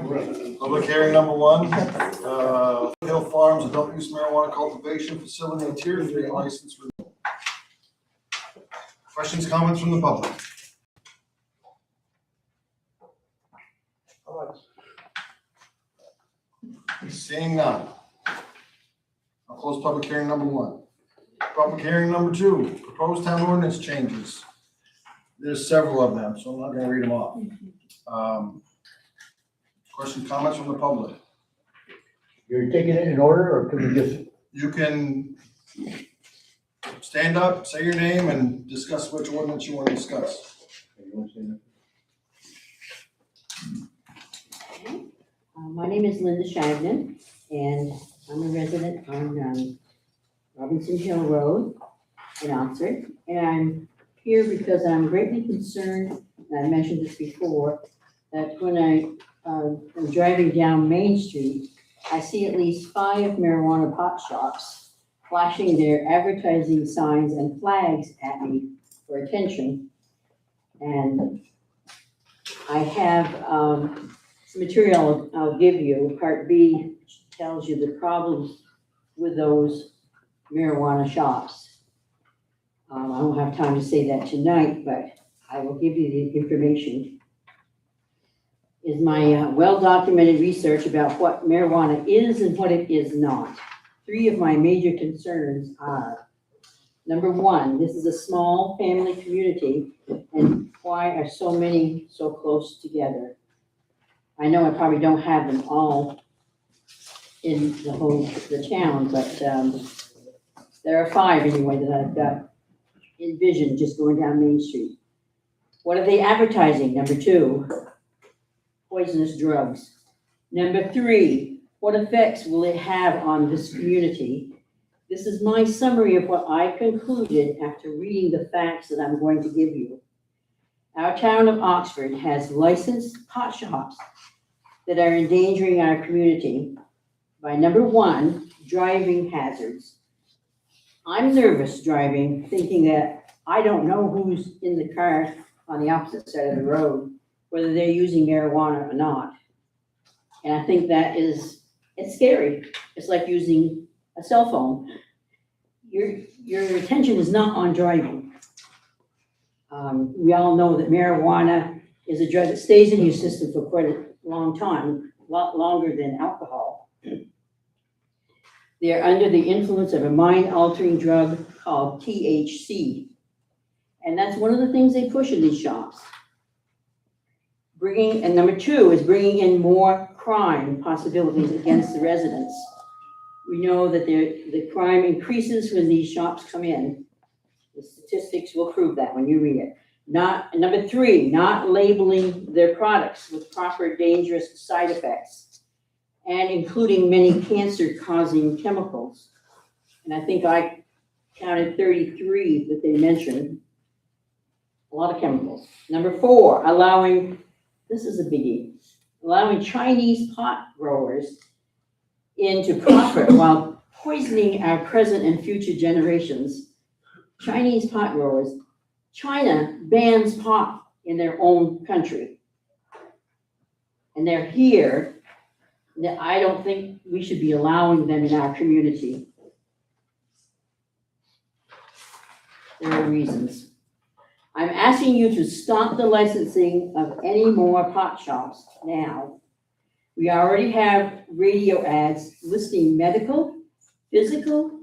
Public hearing number one, Hill Farms adult use marijuana cultivation facility, a tier 3 license renewal. Questions, comments from the public? Seeing none. I'll close public hearing number one. Public hearing number two, proposed town ordinance changes. There's several of them, so I'm not gonna read them off. Questions, comments from the public? You're taking it in order, or can we just? You can stand up, say your name, and discuss which ordinance you want to discuss. My name is Linda Shagnon, and I'm a resident on Robinson Hill Road in Oxford. And I'm here because I'm greatly concerned, and I mentioned this before, that when I'm driving down Main Street, I see at least 5 marijuana pot shops flashing their advertising signs and flags at me for attention. And I have some material I'll give you. Part B tells you the problems with those marijuana shops. I don't have time to say that tonight, but I will give you the information. Is my well-documented research about what marijuana is and what it is not. 3 of my major concerns are, number one, this is a small family community, and why are so many so close together? I know I probably don't have them all in the town, but there are 5 anyway that I've got envisioned just going down Main Street. What are they advertising? Number 2, poisonous drugs. Number 3, what effects will it have on this community? This is my summary of what I concluded after reading the facts that I'm going to give you. Our town of Oxford has licensed pot shops that are endangering our community by, number 1, driving hazards. I'm nervous driving, thinking that I don't know who's in the car on the opposite side of the road, whether they're using marijuana or not. And I think it's scary. It's like using a cell phone. Your attention is not on driving. We all know that marijuana is a drug that stays in your system for quite a long time, a lot longer than alcohol. They're under the influence of a mind-altering drug called THC. And that's one of the things they push in these shops. And number 2 is bringing in more crime possibilities against the residents. We know that the crime increases when these shops come in. The statistics will prove that when you read it. Number 3, not labeling their products with proper dangerous side effects, and including many cancer-causing chemicals. And I think I counted 33 that they mentioned. A lot of chemicals. Number 4, this is a biggie, allowing Chinese pot growers into profit while poisoning our present and future generations. Chinese pot growers. China bans pot in their own country. And they're here. I don't think we should be allowing them in our community. There are reasons. I'm asking you to stop the licensing of any more pot shops now. We already have radio ads listing medical, physical,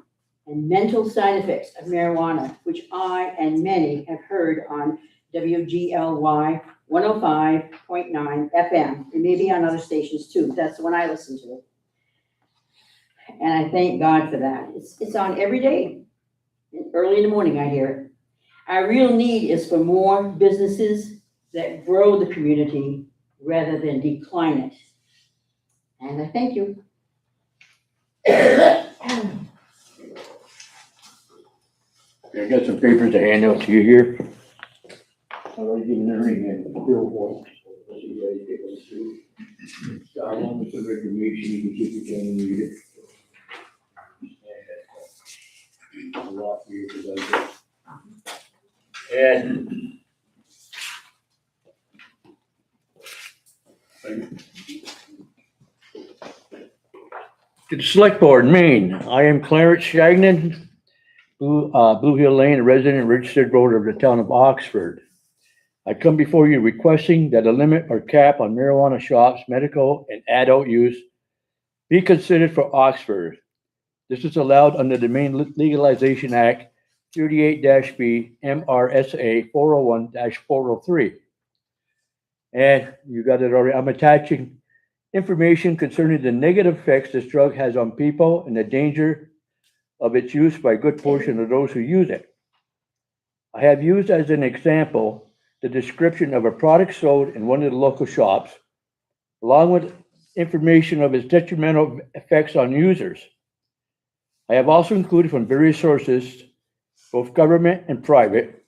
and mental side effects of marijuana, which I and many have heard on WGLY 105.9 FM. It may be on other stations too. That's the one I listen to. And I thank God for that. It's on every day. Early in the morning, I hear it. Our real need is for more businesses that grow the community rather than decline it. And I thank you. I got some papers to hand out to you here. Already given everything in Bill Walsh. Along with some information, you can see if you can read it. A lot here because and To the Select Board, Maine, I am Clarence Shagnon, Blue Hill Lane, a resident and registered voter of the town of Oxford. I come before you requesting that a limit or cap on marijuana shops, medical and adult use be considered for Oxford. This is allowed under the Maine Legalization Act 38-B MRSA 401-403. And you got it already. I'm attaching information concerning the negative effects this drug has on people and the danger of its use by a good portion of those who use it. I have used as an example the description of a product sold in one of the local shops, along with information of its detrimental effects on users. I have also included from various sources, both government and private,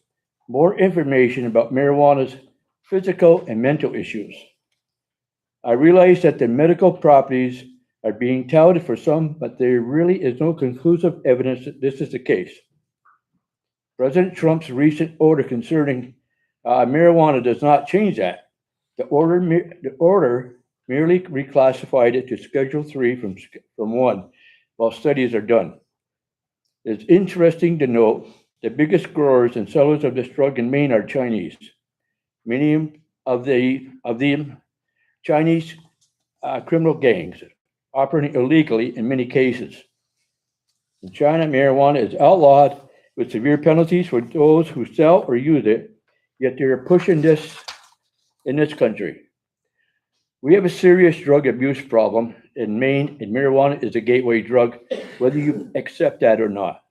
more information about marijuana's physical and mental issues. I realize that the medical properties are being touted for some, but there really is no conclusive evidence that this is the case. President Trump's recent order concerning marijuana does not change that. The order merely reclassified it to Schedule 3 from 1 while studies are done. It's interesting to note the biggest growers and sellers of this drug in Maine are Chinese. Many of them Chinese criminal gangs operating illegally in many cases. In China, marijuana is outlawed with severe penalties for those who sell or use it, yet they are pushing this in this country. We have a serious drug abuse problem in Maine, and marijuana is a gateway drug, whether you accept that or not.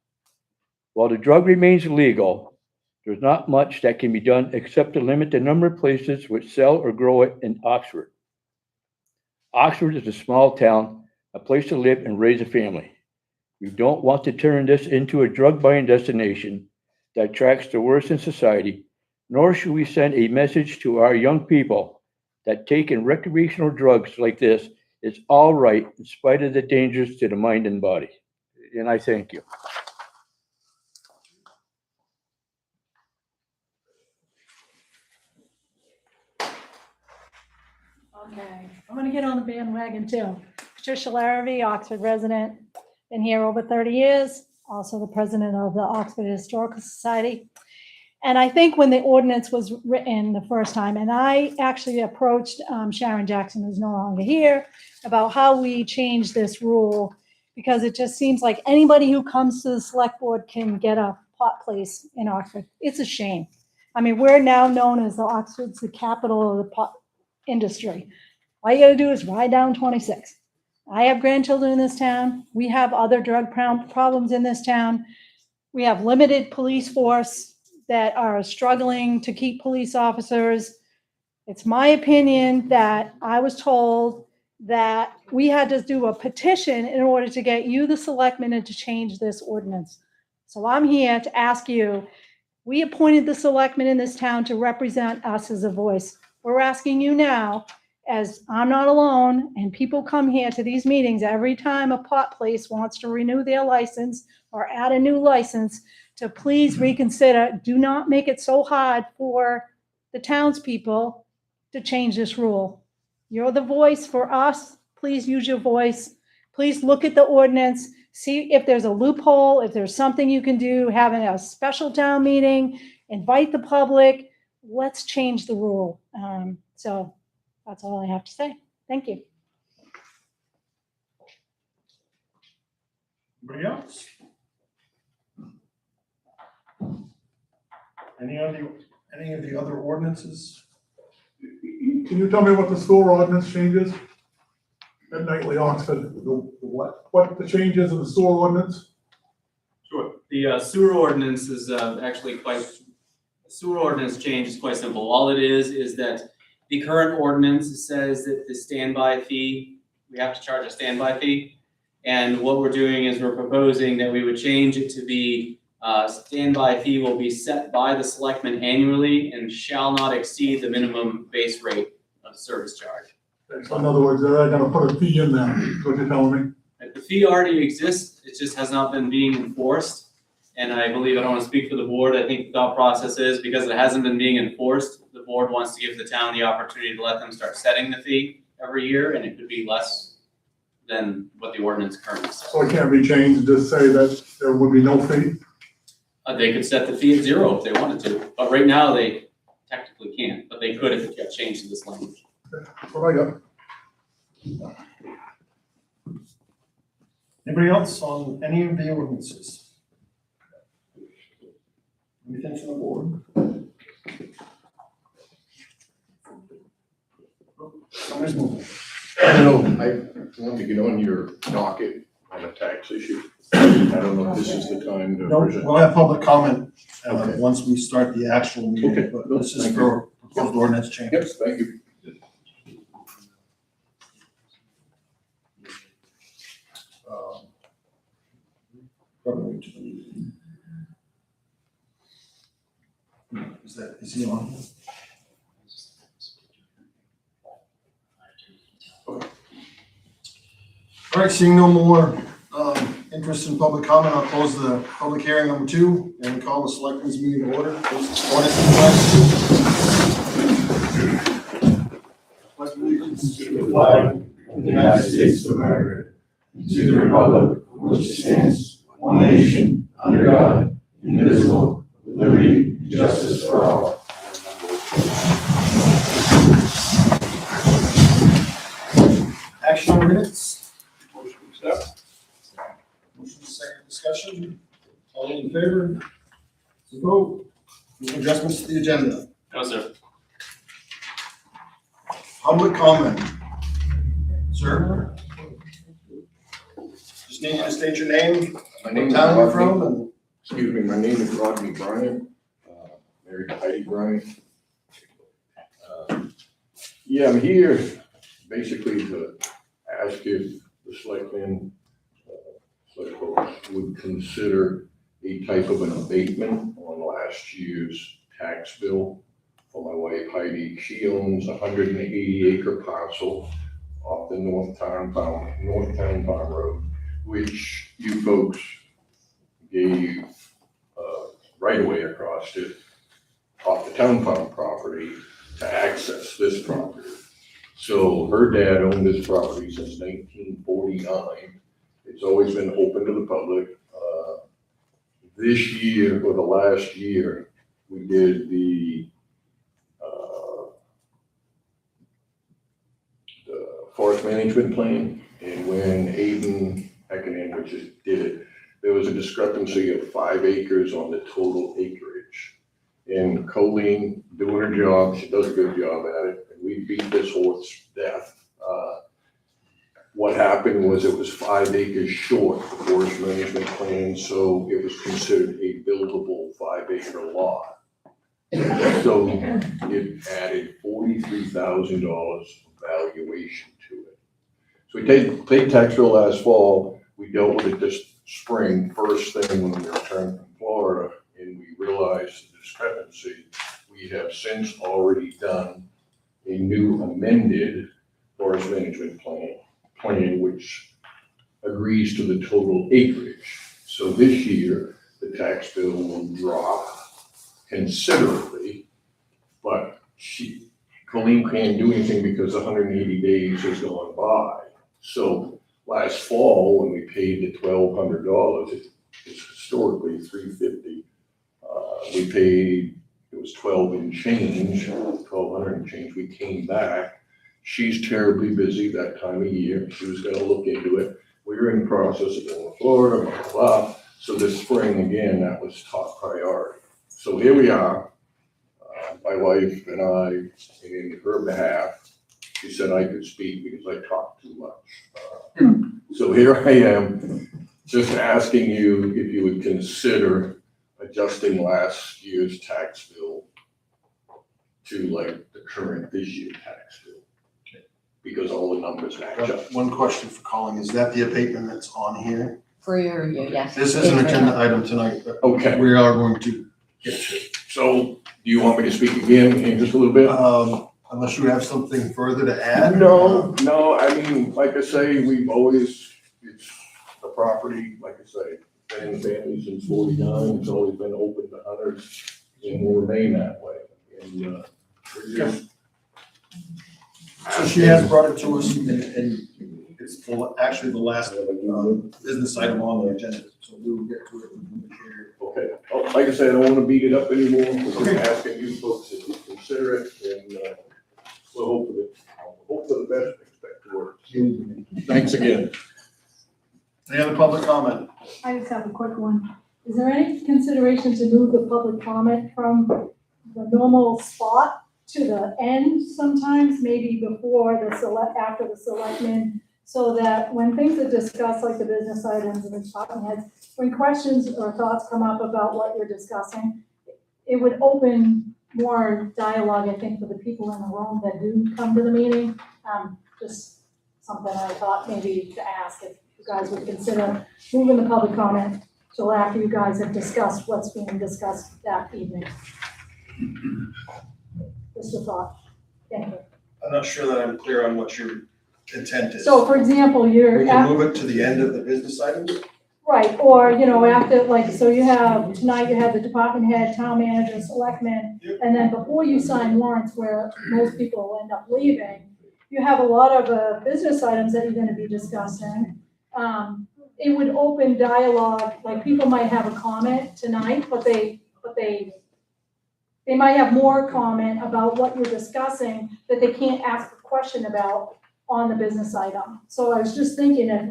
While the drug remains legal, there's not much that can be done except to limit the number of places which sell or grow it in Oxford. Oxford is a small town, a place to live and raise a family. We don't want to turn this into a drug buying destination that attracts the worst in society, nor should we send a message to our young people that taking recreational drugs like this is all right in spite of the dangers to the mind and body. And I thank you. Okay, I'm gonna get on the bandwagon too. Patricia Larrabee, Oxford resident, been here over 30 years, also the president of the Oxford Historical Society. And I think when the ordinance was written the first time, and I actually approached Sharon Jackson, who's no longer here, about how we change this rule, because it just seems like anybody who comes to the select board can get a pot place in Oxford. It's a shame. I mean, we're now known as Oxford's the capital of the pot industry. All you gotta do is ride down 26. I have grandchildren in this town. We have other drug problems in this town. We have limited police force that are struggling to keep police officers. It's my opinion that I was told that we had to do a petition in order to get you, the selectmen, and to change this ordinance. So I'm here to ask you, we appointed the selectmen in this town to represent us as a voice. We're asking you now, as I'm not alone, and people come here to these meetings every time a pot place wants to renew their license or add a new license, to please reconsider. Do not make it so hard for the townspeople to change this rule. You're the voice for us. Please use your voice. Please look at the ordinance, see if there's a loophole, if there's something you can do, having a special town meeting, invite the public. Let's change the rule. So that's all I have to say. Thank you. Anybody else? Any of the other ordinances? Can you tell me what the sewer ordinance changes? At Nightly Oxford, what the changes in the sewer ordinance? Sure. The sewer ordinance is actually sewer ordinance change is quite simple. All it is that the current ordinance says that the standby fee, we have to charge a standby fee. And what we're doing is we're proposing that we would change it to be standby fee will be set by the selectmen annually and shall not exceed the minimum base rate of service charge. So in other words, they're gonna put a fee in there, is what you're telling me? The fee already exists, it just has not been being enforced. And I believe, I don't want to speak for the board, I think the thought process is because it hasn't been being enforced, the board wants to give the town the opportunity to let them start setting the fee every year, and it could be less than what the ordinance currently says. So it can't be changed, just say that there would be no fee? They could set the fee at 0 if they wanted to, but right now they technically can't, but they could if it got changed to this language. That's what I got. Anybody else on any of the ordinances? Anything from the board? Somebody's moving. I don't know, I wanted to get on your docket on a tax issue. I don't know if this is the time to No, present. we'll have public comment, Okay. once we start the actual meeting, Okay. but this is Thank for proposed ordinance change. Yes, thank you. Probably to the- is he on? All right, seeing no more, interest in public comment, I'll close the public hearing number 2 and call the selectmen's meeting to order. Ordinance Pledge allegiance to the flag of the United States of America, to the republic which stands one nation under God, indivisible, with liberty and justice for all. Action on minutes. Motion to accept. Motion second discussion. All in favor? To vote. Any adjustments to the agenda? No, sir. Public comment. Sir? Just need you to state your name, My name what is town you're Rodney. from, and Excuse me, my name is Rodney Bryant, married to Heidi Bryant. Yeah, I'm here basically to ask if the selectmen, select board would consider a type of an abatement on last year's tax bill for my wife Heidi. She owns a 180-acre parcel off the North Town Farm Road, which you folks gave right away across it, off the town farm property to access this property. So her dad owned this property since 1949. It's always been open to the public. This year, or the last year, we did the forest management plan, and when Aiden Heckanen, which is, did it, there was a discrepancy of 5 acres on the total acreage. And Colleen doing her job, she does a good job at it, and we beat this horse to death. What happened was it was 5 acres short of the forest management plan, so it was considered a buildable 5-acre lot. So it added $43,000 valuation to it. So we paid tax bill last fall. We dealt with it this spring, first thing when we returned from Florida, and we realized the discrepancy. We have since already done a new amended forest management plan which agrees to the total acreage. So this year, the tax bill will drop considerably, but Colleen can't do anything because 180 days has gone by. So last fall, when we paid the $1,200, it's historically $350. We paid, it was 12 and change, 1,200 and change. We came back. She's terribly busy that time of year. She was gonna look into it. We were in the process of going to Florida, blah, blah, blah. So this spring, again, that was top priority. So here we are, my wife and I, and in her behalf, she said I could speak because I talk too much. So here I am, just asking you if you would consider adjusting last year's tax bill to like the current this year tax bill. Because all the numbers match up. one question for Colin, is that the abatement that's on here? For your review, yes. This is an agenda item tonight, but Okay, we are going to get to it. so do you want me to speak again in just a little bit? Unless you have something further to add? No, I mean, like I say, we've always, it's the property, like I say, been in the family since 49, it's always been open to hunters and will remain that way. And, we're just. So she has brought it to us, and it It's actually the last, business item on the agenda, so we will get to it when we get here. Okay, like I said, I don't wanna beat it up anymore, we're Okay. just asking you folks to consider it, and, we'll hope for the best, expect the worst. Thanks again. Any other public comment? I just have a quick one. Is there any consideration to move the public comment from the normal spot to the end sometimes, maybe before after the selectmen? So that when things are discussed, like the business items and the department heads, when questions or thoughts come up about what you're discussing, it would open more dialogue, I think, for the people in the room that do come to the meeting. Just something I thought maybe to ask if you guys would consider moving the public comment till after you guys have discussed what's being discussed that evening. Just a thought. Thank you. I'm not sure that I'm clear on what your intent is. So for example, you're. We can move it to the end of the business items? Right, or, after, like, so you have, tonight you have the department head, town manager, selectmen, Yep. and then before you sign warrants where most people will end up leaving, you have a lot of, business items that you're gonna be discussing. It would open dialogue, like, people might have a comment tonight, but they might have more comment about what you're discussing that they can't ask a question about on the business item. So I was just thinking if,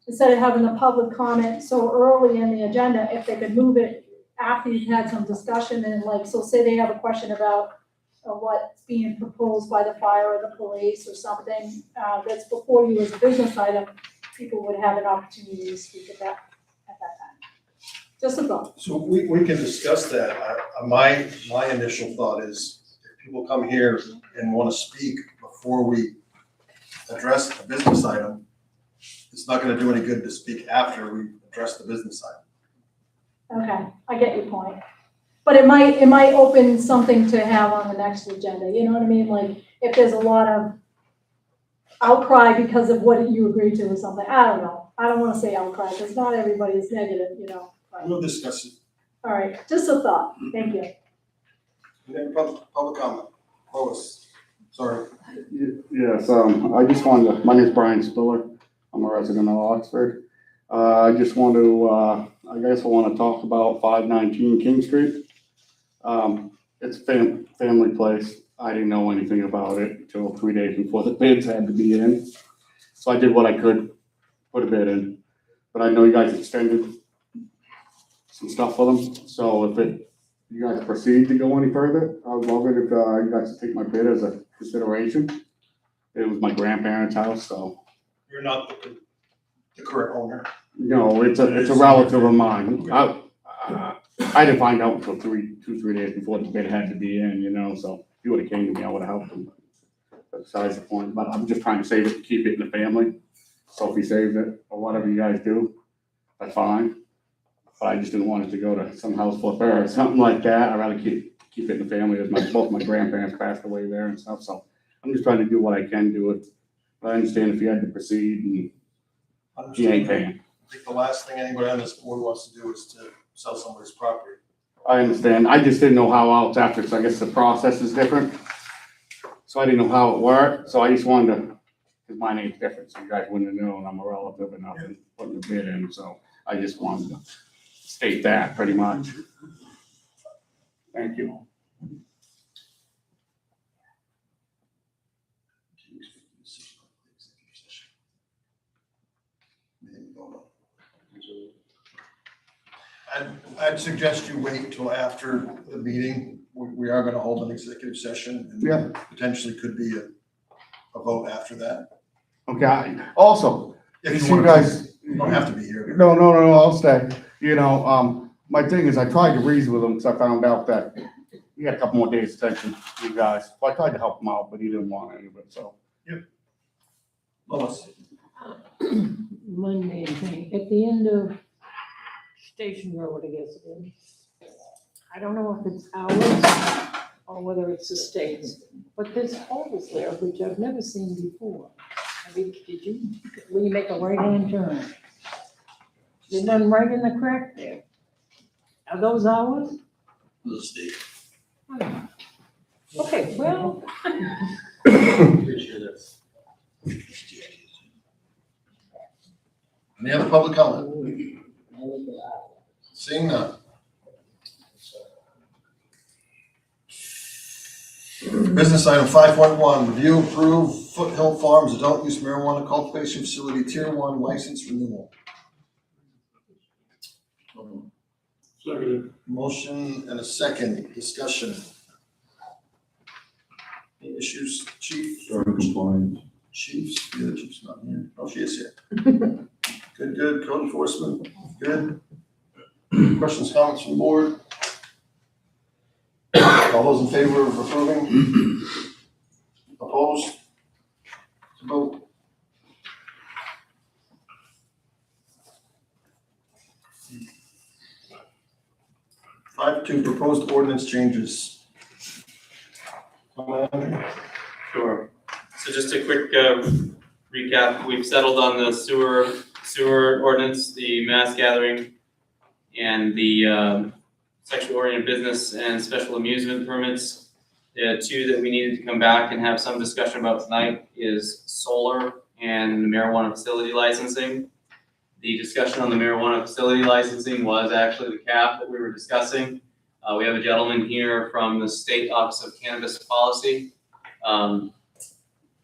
instead of having the public comment so early in the agenda, if they could move it after you've had some discussion and like, so say they have a question about what's being proposed by the fire or the police or something, that's before you as a business item, people would have an opportunity to speak at that time. Just a thought. So we can discuss that. My initial thought is if people come here and want to speak before we address a business item, it's not gonna do any good to speak after we address the business item. Okay, I get your point. But it might open something to have on the next agenda, you know what I mean? Like, if there's a lot of outcry because of what you agreed to or something, I don't know. I don't wanna say outcry, because not everybody is negative, but- We'll discuss it. All right, just a thought, thank you. Any public comment? Lois, sorry. Yes, I just wanted to, my name is Brian Spiller. I'm a resident of Oxford. I just want to, I guess I want to talk about 519 King Street. It's a family place. I didn't know anything about it until 3 days before the bids had to be in. So I did what I could, put a bid in. But I know you guys extended some stuff for them. So if you guys proceed to go any further, I would love it if you guys take my bid as a consideration. It was my grandparents' house, so. You're not the current owner. No, it's a relative of mine. I didn't find out until 3 days before the bid had to be in, so if you would've came to me, I would've helped them. That's besides the point, but I'm just trying to save it, to keep it in the family. Sophie saved it, or whatever you guys do, that's fine. But I just didn't want it to go to some house flipper or something like that. I'd rather keep it in the family, as both my grandparents passed away there and stuff, so I'm just trying to do what I can do it. But I understand if you had to proceed and he ain't paying. I think the last thing anybody on this board wants to do is to sell somebody's property. I understand. I just didn't know how else after, so I guess the process is different. So I didn't know how it worked, so I just wanted to, because my name's different, so you guys wouldn't have known I'm a relative and nothing, putting the bid in, so I just wanted to state that pretty much. Thank you. I'd suggest you wait till after the meeting. We are gonna hold an executive session. And Yeah. potentially could be a vote after that. Okay, also, If you you want guys, to, you don't have to be here. no, I'll stay. My thing is I tried to reason with him because I found out that he had a couple more days extension, you guys. So I tried to help him out, but he didn't want any of it, so. Lois. One main thing, at the end of Station Road, I guess it is. I don't know if it's ours or whether it's the state's, but there's holes there, which I've never seen before. I mean, when you make a right-hand turn? They run right in the crack there. Are those ours? The state. Okay, well, Any other public comment? Seeing none. Business item 5.1, review approve Foothill Farms adult use marijuana cultivation facility tier 1 license renewal. Second. Motion and a second, discussion. Any issues, chief? Compliance. Chiefs, the other chief's not here. Oh, she is here. Good, code enforcement, good. Questions, comments from the board? All those in favor of approving? Opposed? Vote. Five two, proposed ordinance changes. Sure. So just a quick recap, we've settled on the sewer ordinance, the mass gathering, and the sexually oriented business and special amusement permits. The two that we needed to come back and have some discussion about tonight is solar and marijuana facility licensing. The discussion on the marijuana facility licensing was actually the cap that we were discussing. We have a gentleman here from the State Office of Cannabis Policy.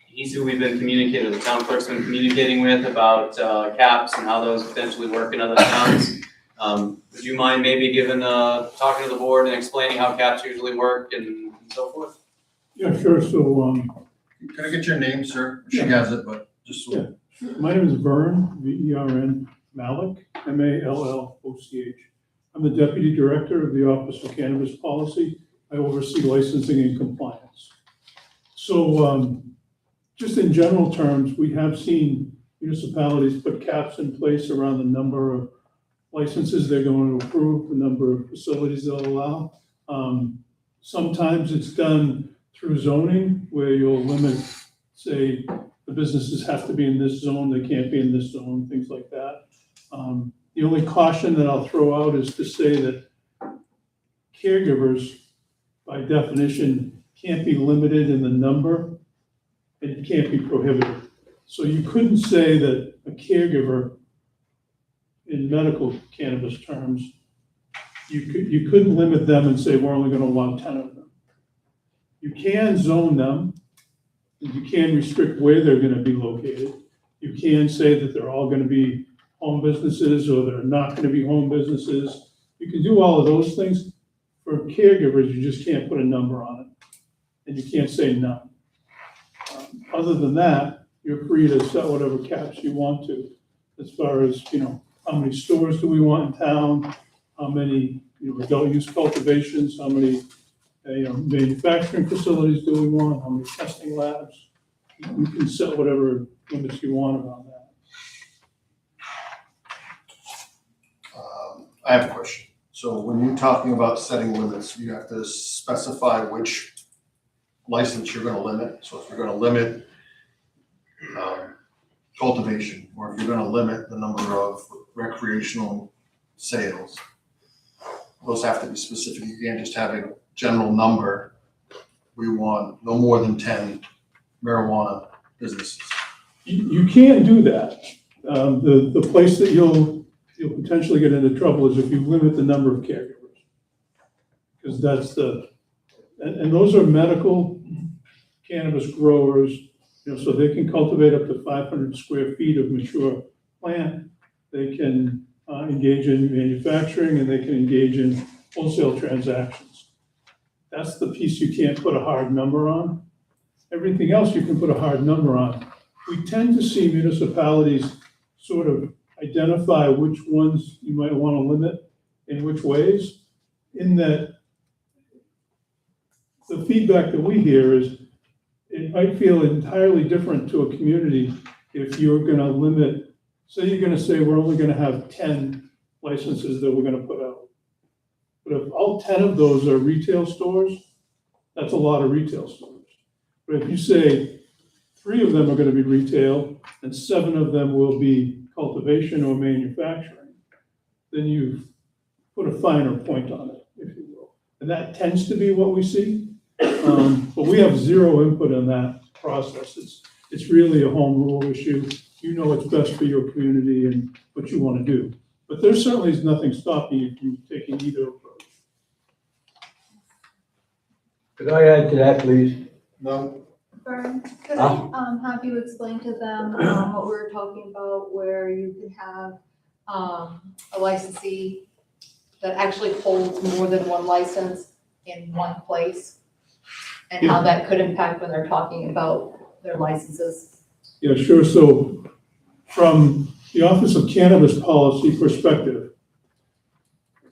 He's who we've been communicating, the town clerk's been communicating with about caps and how those potentially work in other towns. Would you mind maybe talking to the board and explaining how caps usually work and so forth? Yeah, sure. So, Can I get your name, sir? She has it, but just so. Yeah. My name is Vern, V-E-R-N, Malik, M-A-L-L-O-C-H. I'm the Deputy Director of the Office of Cannabis Policy. I oversee licensing and compliance. So, just in general terms, we have seen municipalities put caps in place around the number of licenses they're going to approve, the number of facilities they'll allow. Sometimes it's done through zoning, where you'll limit, say, the businesses have to be in this zone, they can't be in this zone, things like that. The only caution that I'll throw out is to say that caregivers, by definition, can't be limited in the number and can't be prohibited. So you couldn't say that a caregiver, in medical cannabis terms, you couldn't limit them and say, we're only gonna allow 10 of them. You can zone them, and you can restrict where they're gonna be located. You can say that they're all gonna be home businesses, or they're not gonna be home businesses. You can do all of those things. For caregivers, you just can't put a number on it, and you can't say none. Other than that, you're free to set whatever caps you want to, as far as, how many stores do we want in town? How many, adult use cultivations? How many, manufacturing facilities do we want? How many testing labs? You can set whatever limits you want around that. I have a question. So when you're talking about setting limits, you have to specify which license you're gonna limit. So if you're gonna limit cultivation, or if you're gonna limit the number of recreational sales, those have to be specific. You can't just have a general number. We want no more than 10 marijuana businesses. You can do that. The place that you'll potentially get into trouble is if you limit the number of caregivers. Because that's and those are medical cannabis growers, so they can cultivate up to 500 square feet of mature plant. They can engage in manufacturing, and they can engage in wholesale transactions. That's the piece you can't put a hard number on. Everything else you can put a hard number on. We tend to see municipalities sort of identify which ones you might want to limit in which ways, in that the feedback that we hear is it might feel entirely different to a community if you're going to limit, say you're going to say we're only going to have 10 licenses that we're going to put out. But if all 10 of those are retail stores, that's a lot of retail stores. But if you say 3 of them are going to be retail and 7 of them will be cultivation or manufacturing, then you've put a finer point on it, if you will. And that tends to be what we see. But we have zero input in that process. It's really a home rule issue. You know what's best for your community and what you want to do. But there certainly is nothing stopping you from taking either approach. Could I add to that, please? No, Vern, could I have you explain to them what we were talking about, where you can have a licensee that actually holds more than one license in one place? And how that could impact when they're talking about their licenses? Yeah, sure. So from the Office of Cannabis Policy perspective,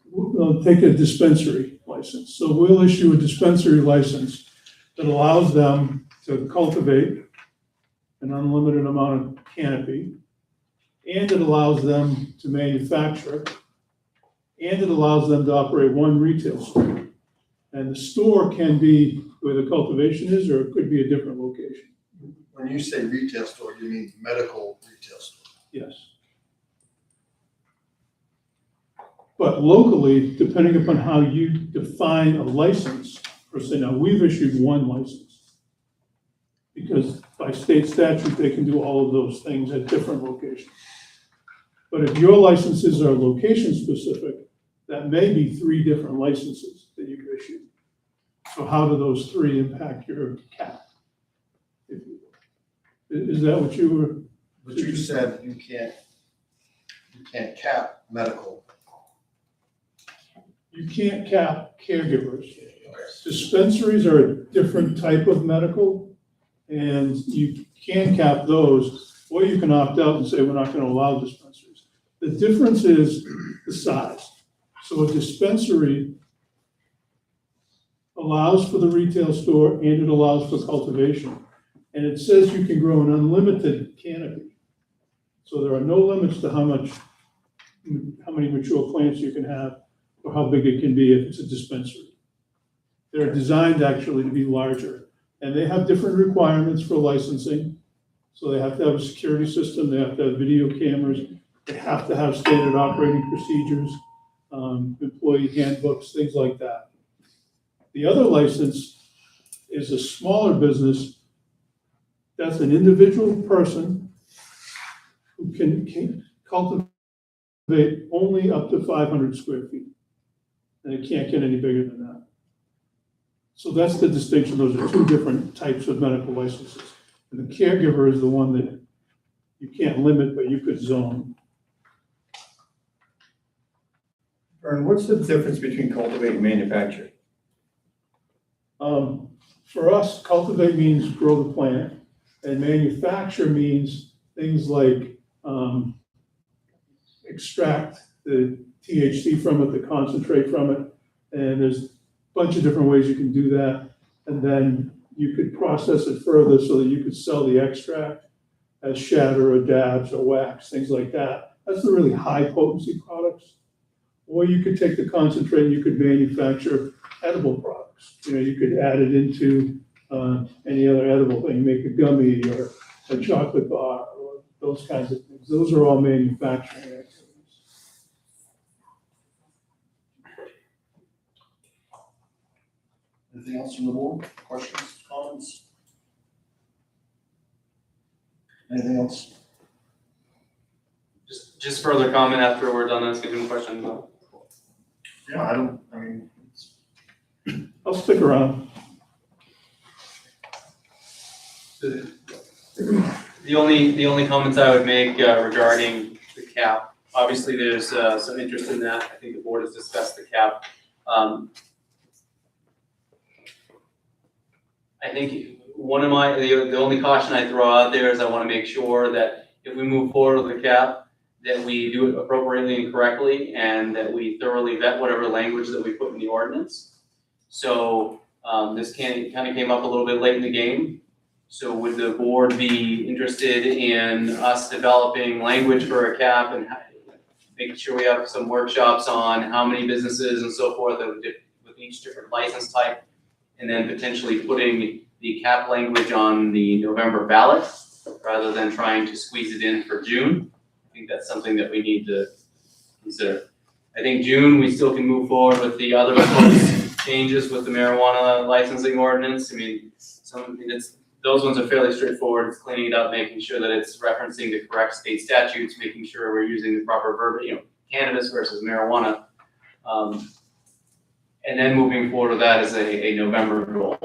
we'll take a dispensary license. So we'll issue a dispensary license that allows them to cultivate an unlimited amount of canopy, and it allows them to manufacture, and it allows them to operate one retail store. And the store can be where the cultivation is, or it could be a different location. when you say retail store, you mean medical retail store. Yes. But locally, depending upon how you define a license, per se, now we've issued one license. Because by state statute, they can do all of those things at different locations. But if your licenses are location specific, that may be 3 different licenses that you've issued. So how do those 3 impact your cap? Is that what you were? But you said you can't cap medical. You can't cap caregivers. Dispensaries are a different type of medical, and you can cap those, or you can opt out and say, we're not gonna allow dispensaries. The difference is the size. So a dispensary allows for the retail store and it allows for cultivation. And it says you can grow an unlimited canopy. So there are no limits to how many mature plants you can have or how big it can be if it's a dispensary. They're designed actually to be larger, and they have different requirements for licensing. So they have to have a security system, they have to have video cameras, they have to have standard operating procedures, employee handbooks, things like that. The other license is a smaller business. That's an individual person who can cultivate only up to 500 square feet. And it can't get any bigger than that. So that's the distinction. Those are 2 different types of medical licenses. And the caregiver is the one that you can't limit, but you could zone. Vern, what's the difference between cultivate and manufacture? For us, cultivate means grow the plant, and manufacture means things like extract the THC from it, the concentrate from it, and there's a bunch of different ways you can do that. And then you could process it further so that you could sell the extract as shatter or dabs or wax, things like that. That's the really high potency products. Or you could take the concentrate and you could manufacture edible products. You know, you could add it into any other edible thing, make a gummy or a chocolate bar or those kinds of things. Those are all manufacturing activities. Anything else from the board? Questions, comments? Anything else? Just further comment after we're done asking him questions. Yeah, I'll stick around. The only comments I would make regarding the cap, obviously there's some interest in that. I think the board has discussed the cap. I think the only caution I throw out there is I want to make sure that if we move forward with the cap, that we do it appropriately and correctly, and that we thoroughly vet whatever language that we put in the ordinance. So this kind of came up a little bit late in the game. So would the board be interested in us developing language for a cap and making sure we have some workshops on how many businesses and so forth with each different license type, and then potentially putting the cap language on the November ballot rather than trying to squeeze it in for June? I think that's something that we need to consider. I think June, we still can move forward with the other proposed changes with the marijuana licensing ordinance. I mean, those ones are fairly straightforward. It's cleaning it up, making sure that it's referencing the correct state statutes, making sure we're using the proper verb, cannabis versus marijuana. And then moving forward with that is a November goal.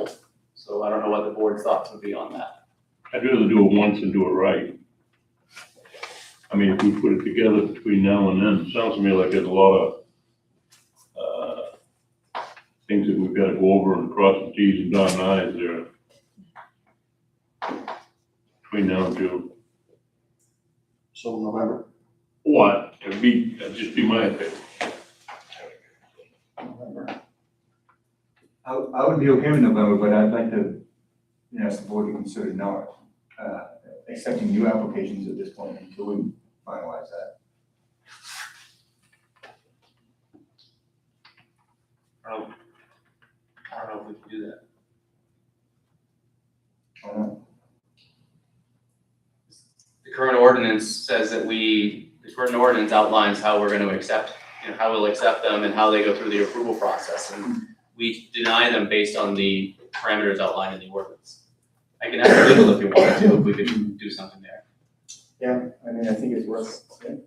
So I don't know what the board's thoughts would be on that. I'd rather do it once and do it right. I mean, if we put it together between now and then, it sounds to me like there's a lot of things that we've got to go over and cross the T's and dot I's there. Between now and June. So November. What? That'd just be my opinion. I would be okay with November, but I'd like to, ask the board to consider not, accepting new applications at this point until we finalize that. I don't know if we can do that. The current ordinance says that the current ordinance outlines how we're gonna accept, how we'll accept them and how they go through the approval process. And we deny them based on the parameters outlined in the ordinance. I can ask legal if you want to, if we can do something there. Yeah, I mean, I think it's worth, I'd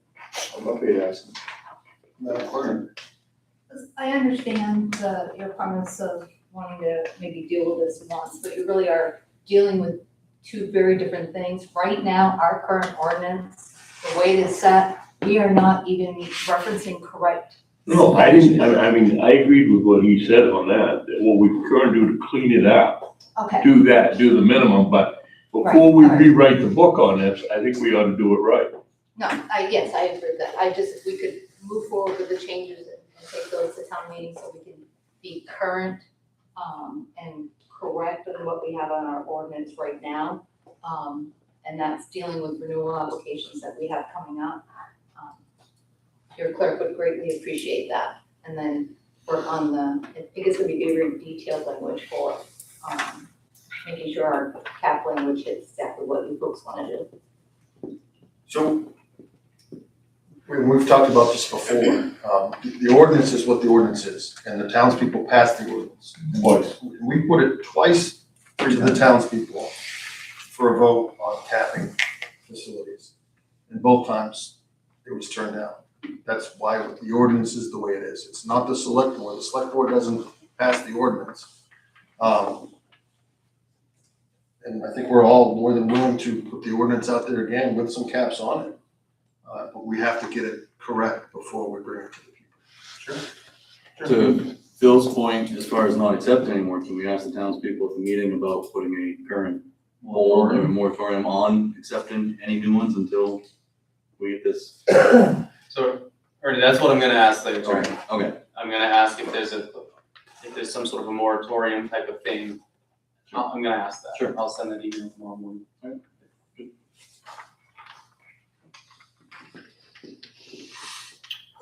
love for you to ask. I understand your premise of wanting to maybe deal with this once, but you really are dealing with two very different things. Right now, our current ordinance, the way it is set, we are not even referencing correct. No, I didn't, I mean, I agreed with what he said on that what we can do to clean it up. Okay, Do the minimum, but before we rewrite the book on this, I think we ought to do it right. no, yes, I agree with that. If we could move forward with the changes and take those to town meeting so we can be current, and correct on what we have on our ordinance right now. And that's dealing with renewal applications that we have coming up. Your clerk would greatly appreciate that. And then work on I think it's gonna be very detailed language for, making sure our cap language hits exactly what you folks wanna do. So, we've talked about this before. The ordinance is what the ordinance is, and the townspeople passed the ordinance. Twice. We put it twice to the townspeople for a vote on capping facilities. And both times, it was turned down. That's why the ordinance is the way it is. It's not the select board. The select board doesn't pass the ordinance. And I think we're all more than willing to put the ordinance out there again with some caps on it. But we have to get it correct before we bring it to the people. Sure. To Phil's point, as far as not accepting anymore, can we ask the townspeople at the meeting about putting a current hold or moratorium on accepting any new ones until we get this? So, Ernie, that's what I'm gonna ask later. Okay. I'm gonna ask if there's some sort of a moratorium type of thing. I'm gonna ask that. Sure. I'll send an email tomorrow morning. Where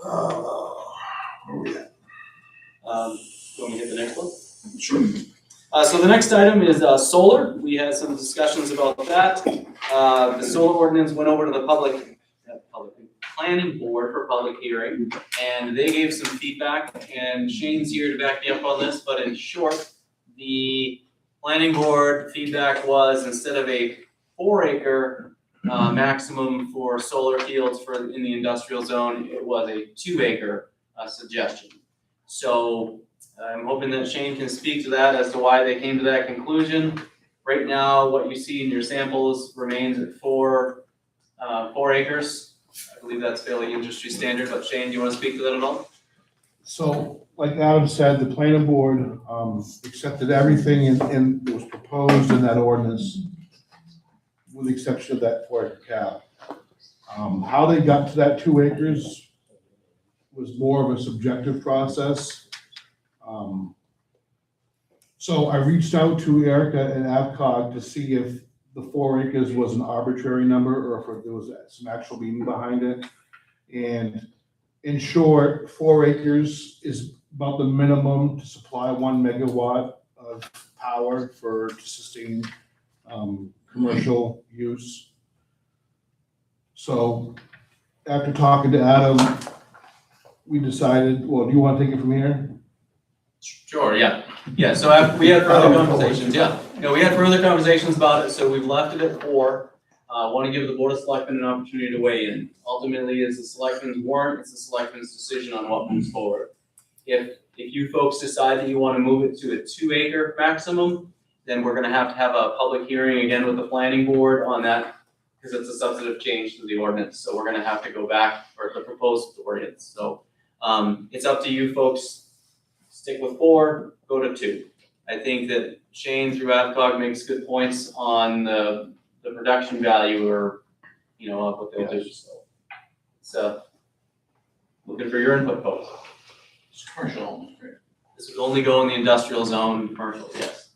are we at? You want me to hit the next one? Sure. So the next item is solar. We had some discussions about that. The solar ordinance went over to the public planning board for public hearing, and they gave some feedback, and Shane's here to back me up on this, but in short, the planning board feedback was instead of a 4-acre maximum for solar fields in the industrial zone, it was a 2-acre suggestion. So I'm hoping that Shane can speak to that as to why they came to that conclusion. Right now, what you see in your samples remains at 4 acres. I believe that's fairly industry standard, but Shane, do you want to speak to that at all? So, like Adam said, the planning board accepted everything in that was proposed in that ordinance, with the exception of that 4-acre cap. How they got to that 2 acres was more of a subjective process. So I reached out to Erica and AvCog to see if the 4 acres was an arbitrary number or if there was some actual meaning behind it. And in short, 4 acres is about the minimum to supply 1 megawatt of power to sustain commercial use. So after talking to Adam, we decided, well, do you want to take it from here? Sure, yeah, so we had further conversations, we had further conversations about it, so we've left it at 4. Want to give the Board of Selectmen an opportunity to weigh in. Ultimately, it's the Selectmen's warrant, it's the Selectmen's decision on what moves forward. If you folks decide that you want to move it to a 2-acre maximum, then we're gonna have to have a public hearing again with the planning board on that, because it's a substantive change to the ordinance, so we're gonna have to go back for the proposed ordinance, so, it's up to you folks. Stick with 4, go to 2. I think that Shane through Adcog makes good points on the production value or, of what they'll do, so. Looking for your input, folks. It's commercial. This would only go in the industrial zone, commercial, yes.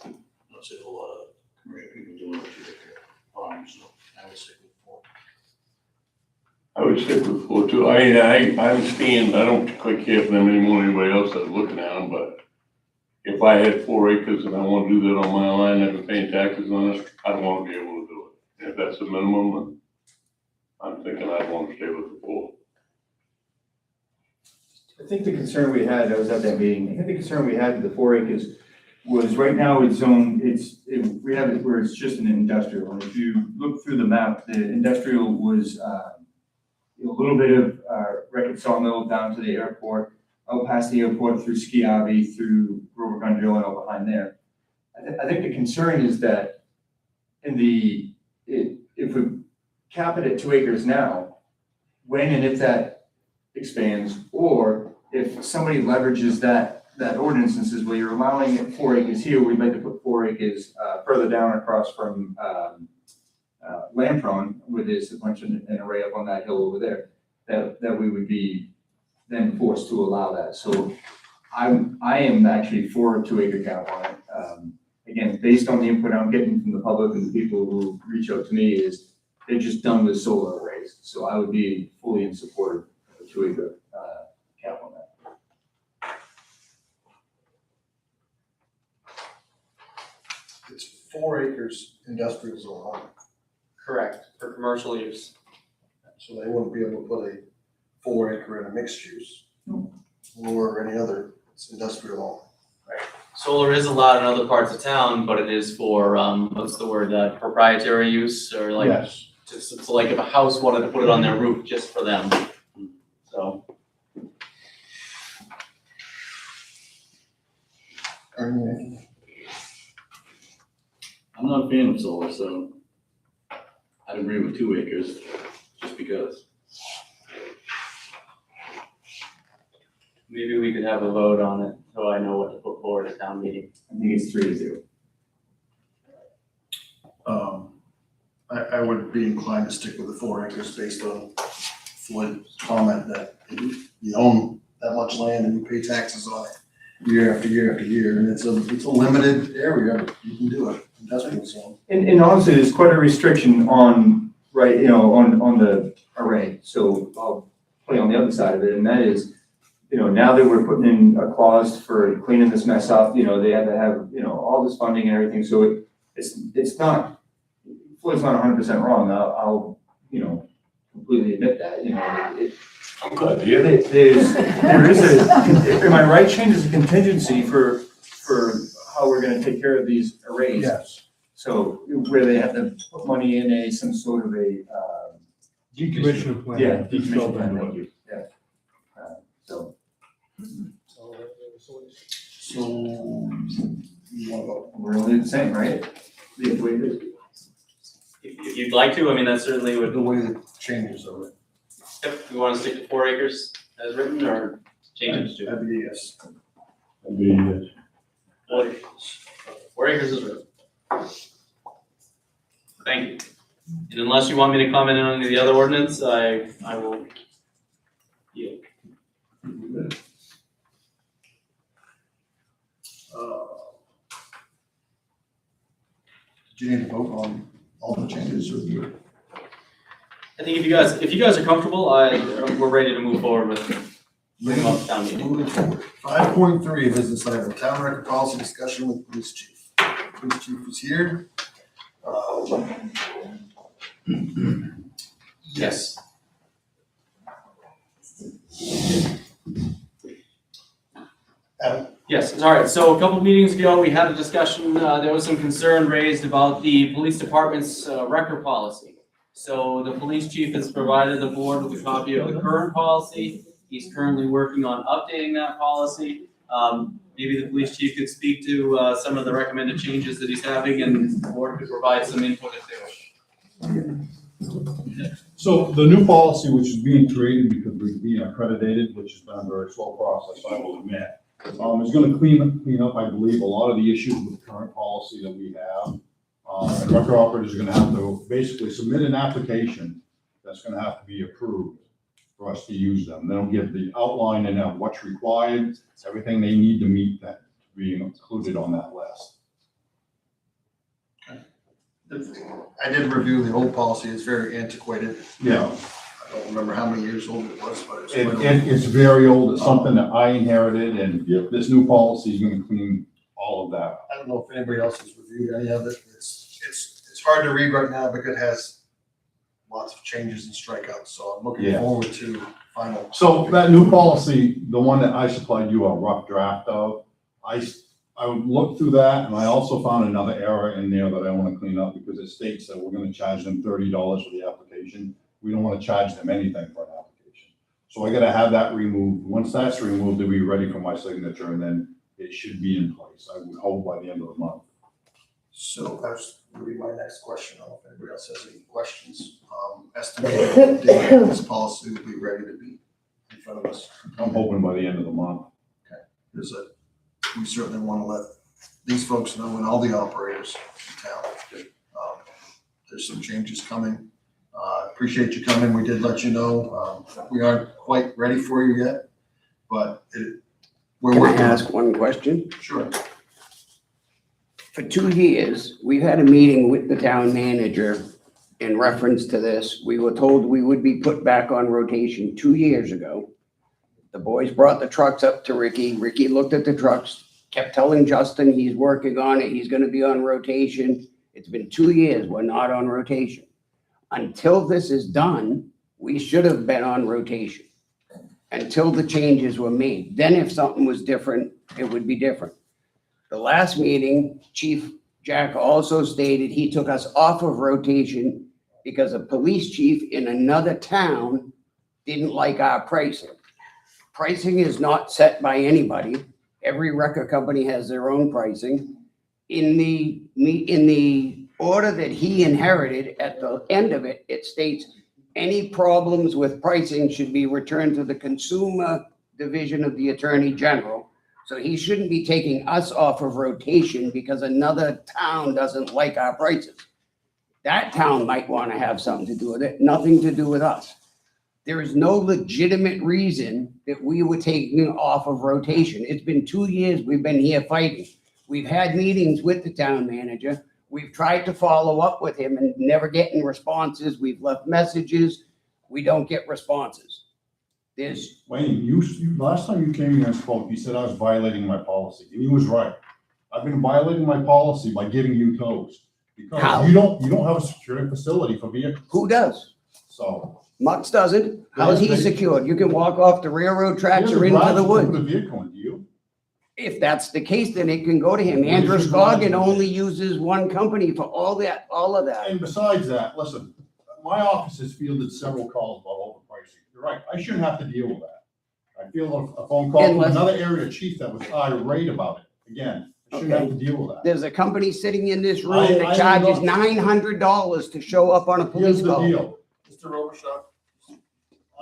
Let's say a lot of commercial people doing it to their farms, so I would say with 4. I would stick with 4 too. I understand, I don't particularly care for them any more than anybody else that's looking at them, but if I had 4 acres and I want to do that on my land, I've been paying taxes on it, I don't want to be able to do it. And if that's the minimum, then I'm thinking I'd want to stay with the 4. I think the concern we had, I was at that meeting, I think the concern we had with the 4 acres was right now it's zoned, we have it where it's just an industrial. And if you look through the map, the industrial was, a little bit of Reckitt Sawmill down to the airport, out past the airport through Skiavi, through Grover Gundrill and out behind there. I think the concern is that if we cap it at 2 acres now, when and if that expands, or if somebody leverages that ordinance and says, well, you're allowing it 4 acres here, we'd like to put 4 acres further down across from Lamprone, where there's a bunch of an array up on that hill over there, that we would be then forced to allow that. So I am actually for a 2-acre cap on it. Again, based on the input I'm getting from the public and the people who reach out to me, is they're just done with solar arrays. So I would be fully in support of a 2-acre cap on that. It's 4 acres industrial zone only, Correct, for commercial use. so they wouldn't be able to put a 4 acre in a mixed use. Or any other, it's industrial only. Solar is allowed in other parts of town, but it is for, what's the word, proprietary use, or like, Yes. so like if a house wanted to put it on their roof just for them, so. I'm not a fan of solar, so I'd agree with 2 acres, just because. Maybe we could have a vote on it, so I know what to put forward at town meeting. I think it's 3-0. I would be inclined to stick with the 4 acres based on Floyd's comment that you own that much land and you pay taxes on it year after year after year, and it's a limited area, but you can do it, industrial zone. And honestly, there's quite a restriction on, on the array. So I'll play on the other side of it, and that is, now that we're putting in a clause for cleaning this mess up, they have to have, all this funding and everything, so it's not, Floyd's not 100% wrong, I'll completely admit that, I'm glad to hear that. there is am I right, Shane, there's a contingency for how we're gonna take care of these arrays. Yes. So where they have to put money in some sort of a, Decommissioning plan. yeah, decommission plan, thank you, yeah. So. So, you wanna vote? We're only the same, right? The way it is. If you'd like to, I mean, that certainly would, The way the changes of it. if we want to stick to 4 acres as written, or change it to 2. That'd be a yes. That'd be, 4 acres. 4 acres is written. Thank you. And unless you want me to comment on any of the other ordinance, I will yield. Do you need to vote on all the changes or you? I think if you guys are comfortable, we're ready to move forward with bringing up the town meeting. Moving forward. 5.3, business item, town record policy discussion with police chief. Police chief is here. Yes. Yes, all right, so a couple of meetings ago, we had a discussion, there was some concern raised about the police department's record policy. So the police chief has provided the board with a copy of the current policy. He's currently working on updating that policy. Maybe the police chief could speak to some of the recommended changes that he's having, and the board could provide some input if they wish. So the new policy, which is being created because we're being accredited, which has been a very slow process, I will admit, is gonna clean up, I believe, a lot of the issues with the current policy that we have. And record operators are gonna have to basically submit an application that's gonna have to be approved for us to use them. They'll give the outline and what's required, everything they need to meet that, to be included on that list. I did review the old policy, it's very antiquated. Yeah. I don't remember how many years old it was, but it's. It's very old, it's something that I inherited, and this new policy is gonna clean all of that. I don't know if anybody else has reviewed any of it. It's hard to read right now because it has lots of changes and strikeouts, so I'm looking Yeah. forward to final. So that new policy, the one that I supplied you a rough draft of, I would look through that, and I also found another error in there that I wanna clean up, because it states that we're gonna charge them $30 for the application. We don't wanna charge them anything for an application. So I gotta have that removed. Once that's removed, it'll be ready for my signature, and then it should be in place, I would hope, by the end of the month. So that's gonna be my next question. I don't know if anybody else has any questions. Estimated date of this policy will be ready to be in front of us. I'm hoping by the end of the month. We certainly want to let these folks know, and all the operators in town, that there's some changes coming. Appreciate you coming. We did let you know. We aren't quite ready for you yet, but we're Can I working. ask one question? Sure. For 2 years, we've had a meeting with the town manager in reference to this. We were told we would be put back on rotation 2 years ago. The boys brought the trucks up to Ricky. Ricky looked at the trucks, kept telling Justin he's working on it, he's gonna be on rotation. It's been 2 years, we're not on rotation. Until this is done, we should have been on rotation until the changes were made. Then if something was different, it would be different. The last meeting, Chief Jack also stated he took us off of rotation because a police chief in another town didn't like our pricing. Pricing is not set by anybody. Every record company has their own pricing. In the order that he inherited, at the end of it, it states any problems with pricing should be returned to the consumer division of the Attorney General. So he shouldn't be taking us off of rotation because another town doesn't like our prices. That town might want to have something to do with it, nothing to do with us. There is no legitimate reason that we were taking off of rotation. It's been 2 years we've been here fighting. We've had meetings with the town manager. We've tried to follow up with him and never getting responses. We've left messages. We don't get responses. Wayne, you last time you came here and spoke, you said I was violating my policy, and he was right. I've been violating my policy by giving you tows. How? Because you don't have a security facility for vehicles. Who does? So. Mux doesn't. How's he secured? You can walk off the railroad tracks or into the woods. Put a vehicle in, do you? If that's the case, then it can go to him. Andrew Scoggin only uses one company for all of that. And besides that, listen, my office has fielded several calls about overpricing. You're right, I shouldn't have to deal with that. I feel a phone call from another area chief that was irate about it. Again, I shouldn't have to deal with that. There's a company sitting in this room that charges $900 to show up on a police call. Here's the deal. Mr. Robichaud.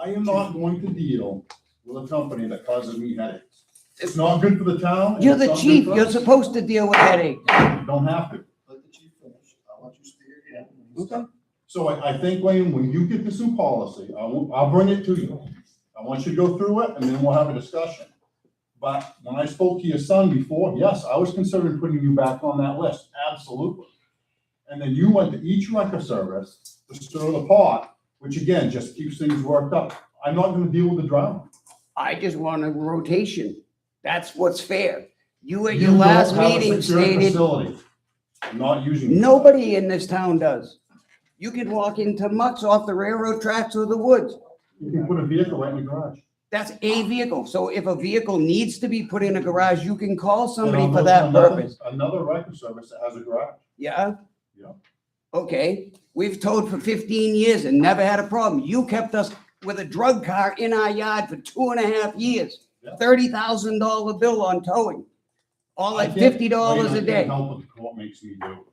I am not going to deal with a company that causes me headaches. It's not good for the town. and You're it's the not good chief. for You're us. supposed to deal with headaches. You don't have to. Let the chief finish. I'll let you speak again. Okay. So I think, Wayne, when you get this new policy, I'll bring it to you. I want you to go through it, and then we'll have a discussion. But when I spoke to your son before, yes, I was considering putting you back on that list, absolutely. And then you went to each record service to stir the pot, which again, just keeps things worked up. I'm not gonna deal with the drama. I just want a rotation. That's what's fair. You at You your don't last have a meeting secure stated, facility. I'm not using. nobody in this town does. You can walk into Mux off the railroad tracks or the woods. You can put a vehicle right in the garage. That's a vehicle. So if a vehicle needs to be put in a garage, you can call somebody And for I'll that go to another- purpose. Another record service that has a garage. Yeah? Yeah. Okay, we've towed for 15 years and never had a problem. You kept us with a drug car in our yard for 2.5 years. Yeah. $30,000 bill on towing. All I at can't- $50 Wayne, I a can't day. help what the court makes me do.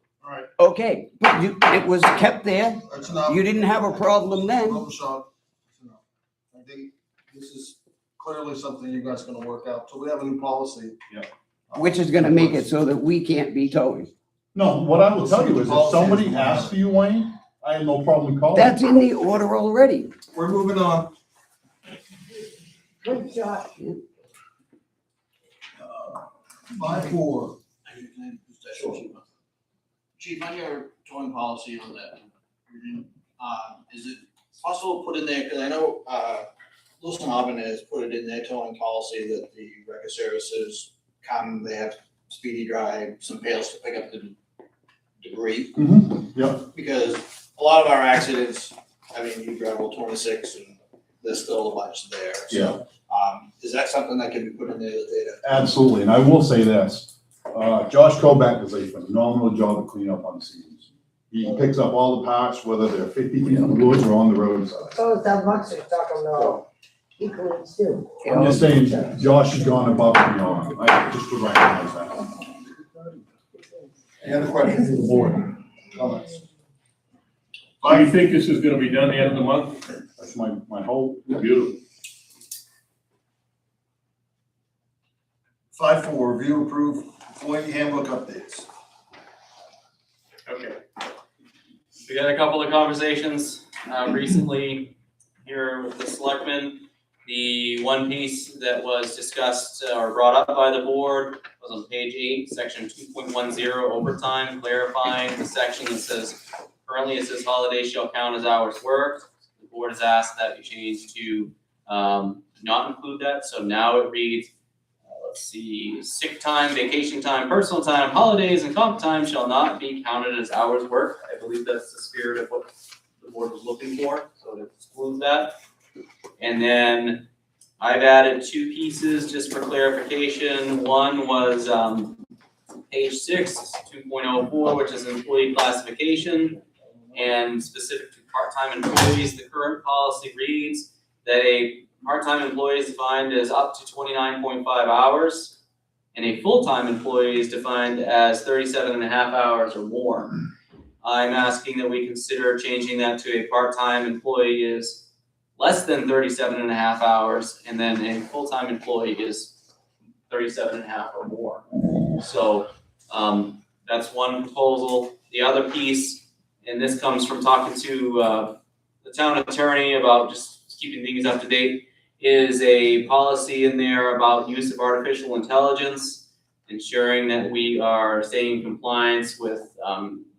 Okay, but it was kept there. That's enough. You didn't have a problem then. No, Sean, that's enough. I think this is clearly something you guys are gonna work out, so we have a new policy. Which is gonna make it so that we can't be towing. No, what I will tell you is if somebody asks for you, Wayne, I have no problem calling. That's in the order already. We're moving on. Good job. 5-4. Chief, on your towing policy on that, is it possible to put in there, because I know, Lewis and Auburn has put it in their towing policy that the record services come, they have speedy drive, some pails to pick up the debris. Yeah. Because a lot of our accidents, I mean, you travel 26 and there's still a bunch there, so. Is that something that can be put in there that they Absolutely, and I will say this, Josh Kobeck does a phenomenal job of cleaning up on scenes. He picks up all the parts, whether they're 50 feet from the woods or on the roadside. So that much they talking about, he cleans too. I'm just saying, Josh has gone above and beyond, I just to recognize that. Any other questions from the board? Comments? Do you think this is gonna be done the end of the month? That's my hope. Beautiful. 5-4, review approved employee handbook updates. Okay. We had a couple of conversations recently here with the selectmen. The one piece that was discussed or brought up by the board was on page 8, section 2.10 overtime, clarifying the section that says, currently it says holiday shall count as hours worked. The board has asked that you change to not include that, so now it reads, let's see, sick time, vacation time, personal time, holidays, and comp time shall not be counted as hours worked. I believe that's the spirit of what the board was looking for, so it excludes that. And then I've added 2 pieces just for clarification. One was page 6, 2.04, which is employee classification, and specific to part-time employees. The current policy reads that a part-time employee is defined as up to 29.5 hours, and a full-time employee is defined as 37.5 hours or more. I'm asking that we consider changing that to a part-time employee is less than 37.5 hours, and then a full-time employee is 37.5 or more. So that's one proposal. The other piece, and this comes from talking to the town attorney about just keeping things up to date, is a policy in there about use of artificial intelligence, ensuring that we are staying in compliance with,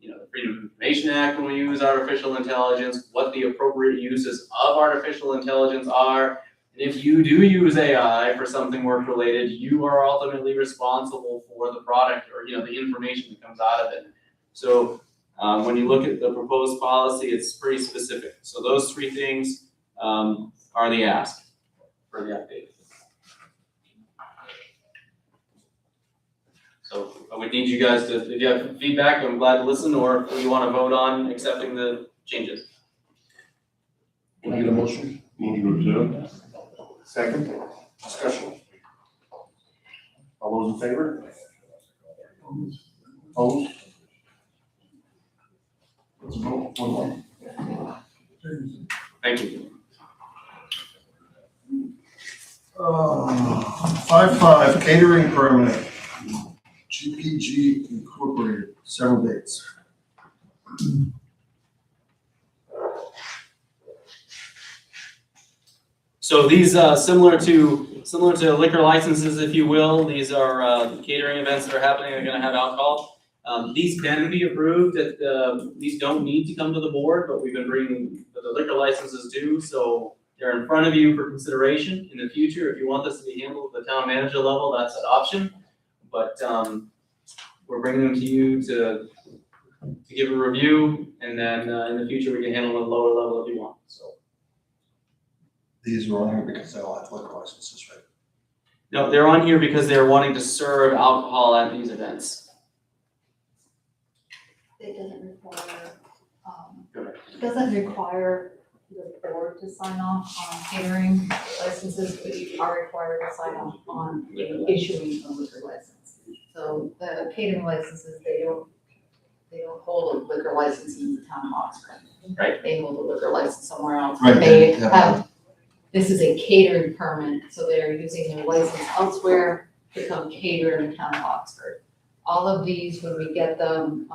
the Freedom of Information Act when we use artificial intelligence, what the appropriate uses of artificial intelligence are. And if you do use AI for something work-related, you are ultimately responsible for the product or, the information that comes out of it. So when you look at the proposed policy, it's pretty specific. So those 3 things are the ask for the update. So I would need you guys to, if you have feedback, I'm glad to listen, or if you want to vote on accepting the changes. Can I get a motion? Motion to accept. Second, discussion. All those in favor? Opposed? Let's vote. 1-1. Thank you. 5-5, catering permit, GPG Incorporated, several dates. So these, similar to liquor licenses, if you will, these are catering events that are happening, they're gonna have alcohol. These can be approved, these don't need to come to the board, but we've been bringing, the liquor licenses do, so they're in front of you for consideration in the future. If you want this to be handled at the town manager level, that's an option. But we're bringing them to you to give a review, and then in the future, we can handle it at a lower level if you want, so. these are on here because they all have liquor licenses, right? No, they're on here because they're wanting to serve alcohol at these events. It doesn't require, it doesn't require the board to sign off on catering licenses, but you are required to sign off on issuing a liquor license. So the catering licenses, they don't hold a liquor license in the town of Oxford. Right. They hold a liquor license somewhere else. Right, They yeah. have, this is a catering permit, so they're using their license elsewhere to come cater in the town of Oxford. All of these, when we get them,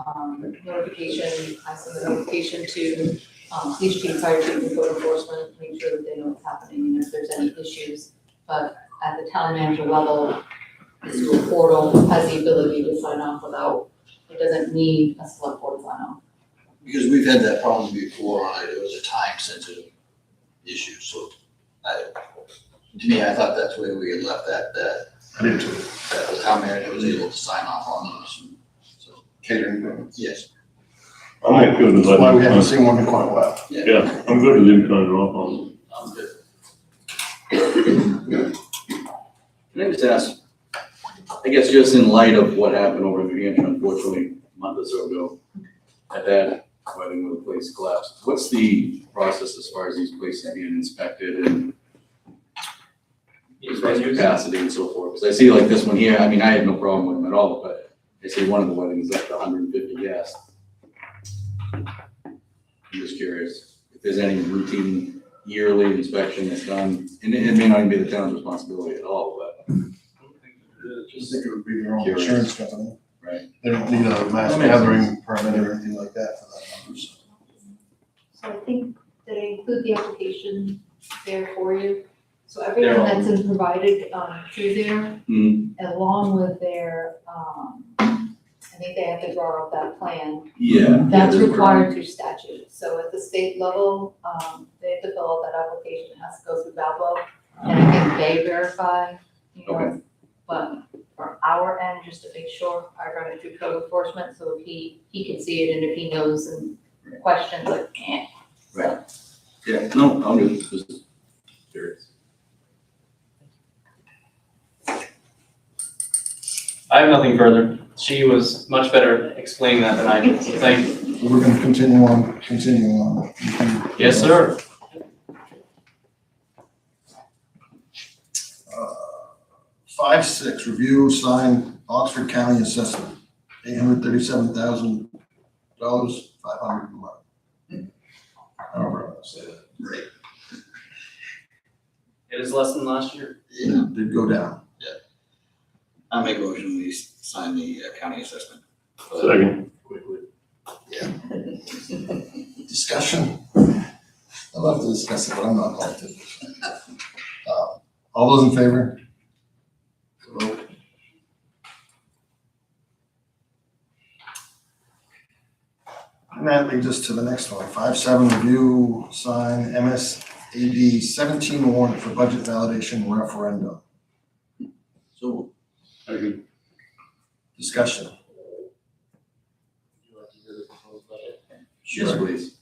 notification, I send the notification to, police chief, fire chief, and code enforcement, make sure that they know what's happening and if there's any issues. But at the town manager level, this little portal has the ability to sign off without, it doesn't need a select board sign off. Because we've had that problem before on it, it was a time sensitive issue, so to me, I thought that's where we had left that I did too. that the town manager was able to sign off on those, so, Catering permits. yes. I'm good with That's why we letting haven't them, seen one in quite a while. yeah, I'm good with them signing off on them. Can I just ask, I guess just in light of what happened over in New Hampshire, unfortunately, a month or so ago, at that wedding where the place collapsed, what's the process as far as these places being inspected and as far as capacity and so forth? Because I see like this one here, I mean, I had no problem with them at all, but I see one of the weddings up to 150 guests. I'm just curious if there's any routine yearly inspection that's done, and it may not even be the town's responsibility at all, but Just think it would be their own Curious. insurance company. right. They don't need a mass That makes gathering permit or anything like that for that number, so. So I think that I include the application there for you. So They're everything all- that's been provided, through there, along with their, I think they have to draw up that plan. Yeah. That's yeah, required through statute. So at the state level, they have to fill out that application, it has to go through Balbo. And I think they verify, you know, Okay. but for our end, just to make sure, I run it through code enforcement, so if he can see it and if he knows and questions, like, eh. Right. Yeah, no, I'm good, just curious. I have nothing further. She was much better at explaining that than I did, so thank you. So we're gonna continue on. Yes, sir. 5-6, review sign Oxford County assessment, $837,000, $500 a month. However, I'm gonna say that. Right. It is less than last year. Yeah, did go down. I'll make a motion, we sign the county assessment. Second. Discussion? I'd love to discuss it, but I'm not going to. All those in favor? Vote. And that leads us to the next one, 5-7, review, sign MSAD 17 warrant for budget validation referendum. So, Second. Discussion. Yes, please.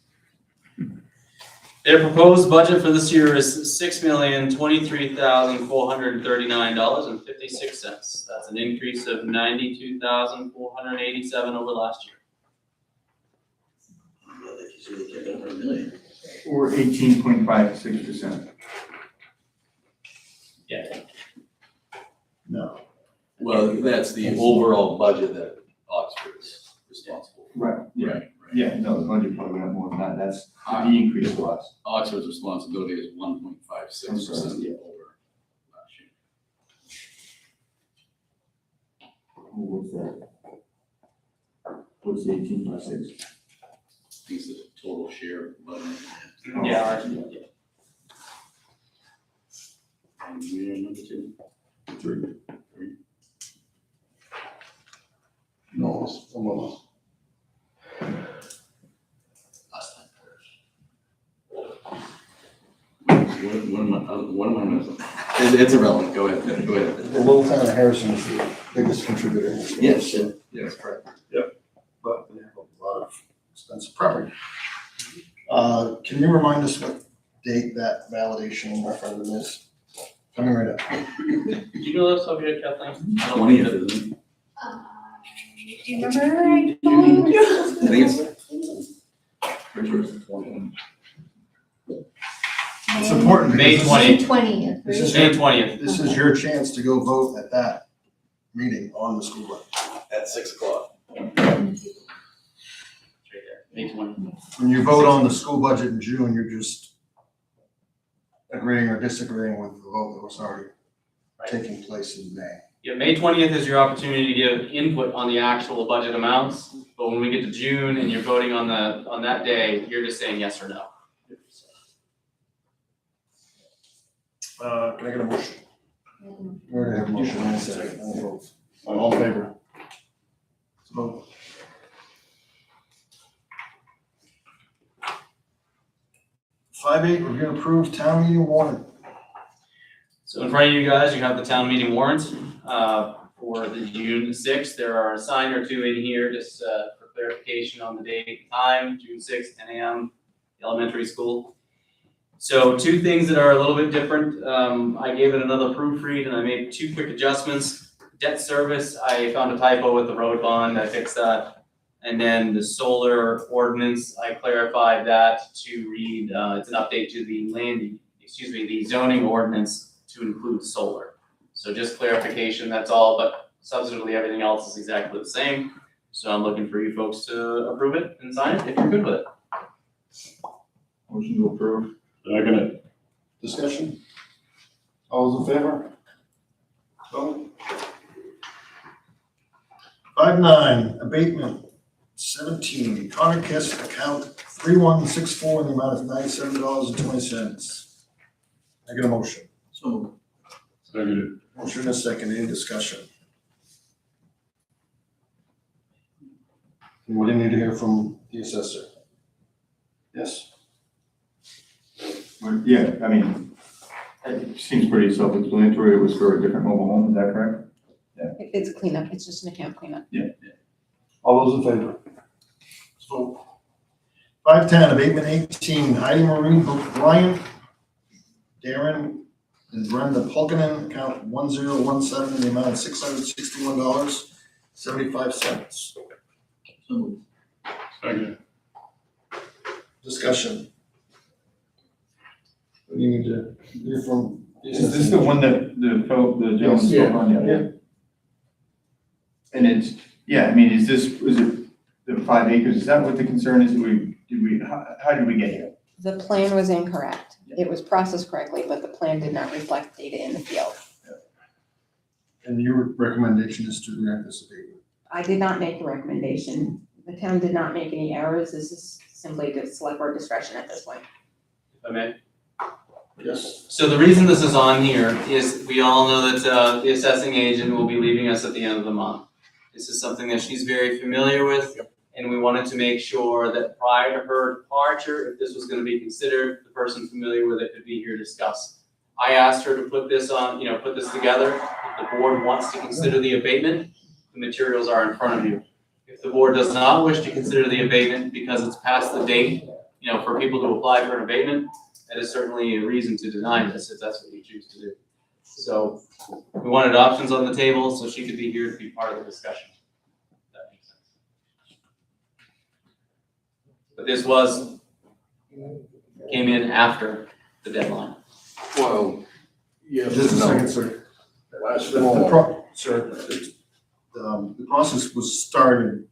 Their proposed budget for this year is $6,023,439.56. That's an increase of $92,487 over last year. Or 18.56%. Yeah. No. Well, that's the overall budget that Oxford's responsible for. Right. Right. Yeah, no, the budget probably went up more than that, that's the increase was. Oxford's responsibility is 1.56% Yeah. over last year. What's that? What's the 18.6? These are the total share of the budget. Yeah. And we're number 2. 3. No, almost. What am I missing? It's irrelevant, go ahead, go ahead. The little town of Harrison is the biggest contributor. Yes, yes, correct. But they have a lot of expensive property. Can you remind us what date that validation referendum is? Coming right up. Do you know this over here, Kathleen? I don't want 20th, to- isn't it? Do you remember? I told you. I think it's. Pretty sure it's the 20th. It's important. May because 20th. 20th. This is May your, 20th. this is your chance to go vote at that meeting on the school budget. At 6 o'clock. Right there, May 20th. When you vote on the school budget in June, you're just agreeing or disagreeing with the vote that was already taking place in May. Yeah, May 20th is your opportunity to give input on the actual budget amounts, but when we get to June and you're voting on that day, you're just saying yes or no. Can I get a motion? We already have a motion, and a second. I'll vote. All in favor? Let's vote. 5-8, we're gonna approve town meeting warrant. So in front of you guys, you have the town meeting warrant for the June 6th. There are a sign or two in here just for clarification on the date and time, June 6th, 10 a.m., elementary school. So two things that are a little bit different. I gave it another proofread and I made two quick adjustments. Debt service, I found a typo with the road bond, I fixed that. And then the solar ordinance, I clarified that to read, it's an update to the zoning ordinance to include solar. So just clarification, that's all, but substantively everything else is exactly the same. So I'm looking for you folks to approve it and sign it if you're good with it. Motion to approve. Second. Discussion? All those in favor? Vote. 5-9, abatement 17, Connor Kiss account 3164 in the amount of $97.20. I get a motion. So. Second. Motion and a second, any discussion? And we didn't need to hear from the assessor. Yes? Well, yeah, I mean, it seems pretty self-explanatory. It was for a different mobile home, is that correct? It's a cleanup, it's just an account cleanup. All those in favor? Let's vote. 5-10, abatement 18, Heidi Marie Bryant, Darren and Brenda Pulkinen, account 1017 in the amount of $661.75. So. Second. Discussion. What do you need to hear from? Is this the one that the gentleman Yes. spoke on? Yeah. And it's, yeah, I mean, is it the 5 acres? Is that what the concern is? How did we get here? The plan was incorrect. It was processed correctly, but the plan did not reflect data in the field. And your recommendation is to grant this abatement? I did not make the recommendation. The town did not make any errors. This is simply to select board discretion at this point. If I may. Yes. So the reason this is on here is we all know that the assessing agent will be leaving us at the end of the month. This is something that she's very familiar with, and we wanted to make sure that prior to her departure, if this was gonna be considered, the person familiar with it could be here to discuss. I asked her to put this on, put this together. If the board wants to consider the abatement, the materials are in front of you. If the board does not wish to consider the abatement because it's past the date, for people to apply for an abatement, that is certainly a reason to deny this if that's what you choose to do. So we wanted options on the table so she could be here to be part of the discussion. If that makes sense. But this came in after the deadline. Well, yes. Just a and no. second, sir. Last The process was started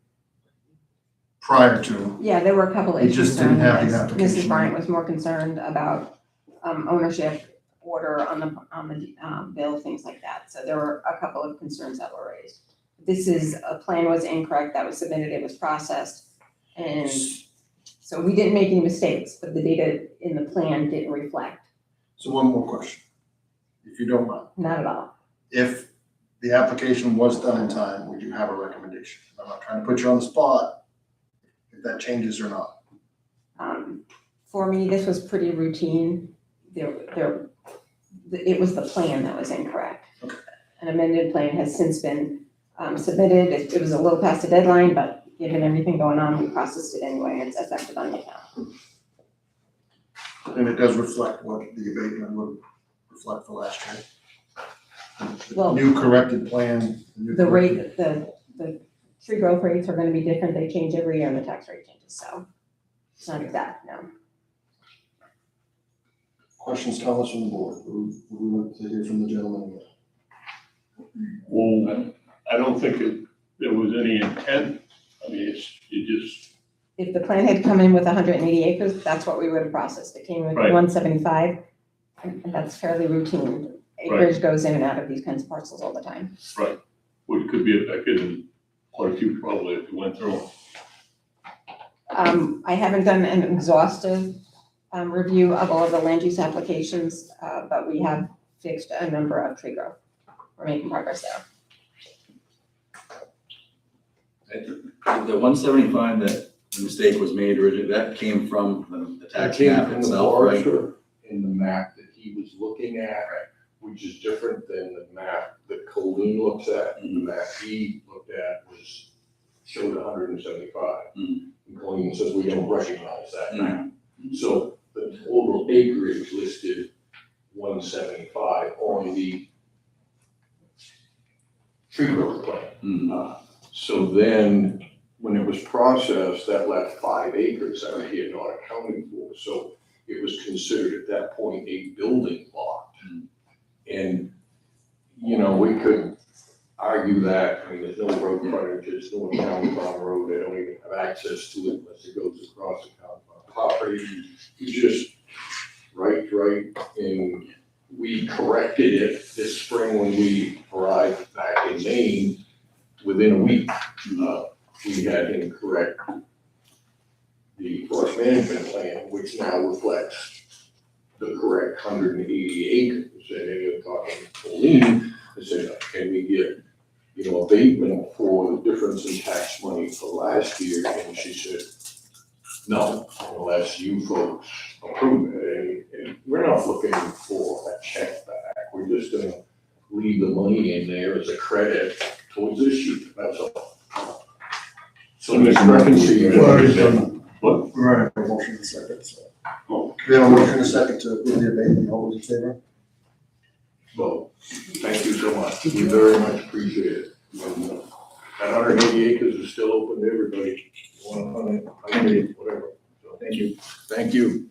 prior to. Yeah, there were a couple We issues. just didn't have the around this. application. Mrs. Bryant was more concerned about ownership, order on the bill, things like that. So there were a couple of concerns that were raised. A plan was incorrect, that was submitted, it was processed. And so we didn't make any mistakes, but the data in the plan didn't reflect, So one more question, if you don't mind. not at all. If the application was done in time, would you have a recommendation? I'm not trying to put you on the spot, if that changes or not. For me, this was pretty routine. It was the plan that was incorrect. Okay. An amended plan has since been submitted. It was a little past the deadline, but given everything going on, we processed it anyway, and it's affected on the account. And it does reflect what the abatement would reflect for last year. Well- New corrected plan. The rate, the tree growth rates are gonna be different, they change every year and the tax rate changes, so it's not exact, no. Questions, comments from the board? We want to hear from the gentleman. Well, I don't think there was any intent. I mean, it just, If the plan had come in with 180 acres, that's what we would have processed. It came with Right. 175, and that's fairly routine. Acreage goes in and out of these kinds of parcels all the time. right, which could be affected in quite a few probably if you went through. I haven't done an exhaustive review of all of the land use applications, but we have fixed a number of tree growth. We're making progress there. The 175, that the mistake was made originally, that came from the That tax came map from the itself, right? parcel in the map that he was looking at, which is different than the map that Colleen looks at. The map he looked at showed 175. And Colleen says, we don't recognize that map. So the total acreage listed 175 on the tree growth plan. So then, when it was processed, that left 5 acres that he had not accounted for. So it was considered at that point a building lot. And, you know, we could argue that, I mean, there's no road frontage, there's no county farm road, they don't even have access to it unless it goes across the county farm property. You just right, and we corrected it this spring when we arrived back in Maine. Within a week, we had him correct the forest management plan, which now reflects the correct 180 acres. And then you're talking to Colleen, I said, can we get, you know, abatement for the difference in tax money for last year? And she said, no, unless you folks approve it. And we're not looking for a check back. We're just gonna leave the money in there as a credit towards this year, that's all. So this reconciliation. What? Right, a motion and a second, so. We have a motion and a second to approve the abatement, all those in favor? So, thank you so much, we very much appreciate it. And, that 180 acres is still open to everybody, 100, whatever, so thank you. Thank you.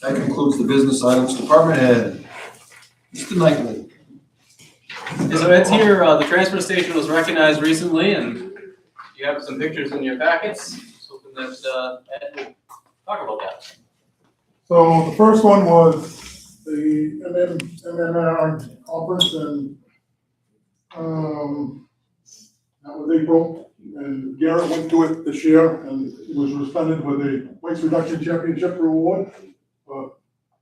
That concludes the business items. Department head, Mr. Knightley. Okay, so Ed's here, the transfer station was recognized recently, and you have some pictures in your packets. Just hoping that Ed will talk about that. So the first one was the MMR conference, and that was April, and Garrett went to it this year, and he was presented with a Waste Reduction Championship Award for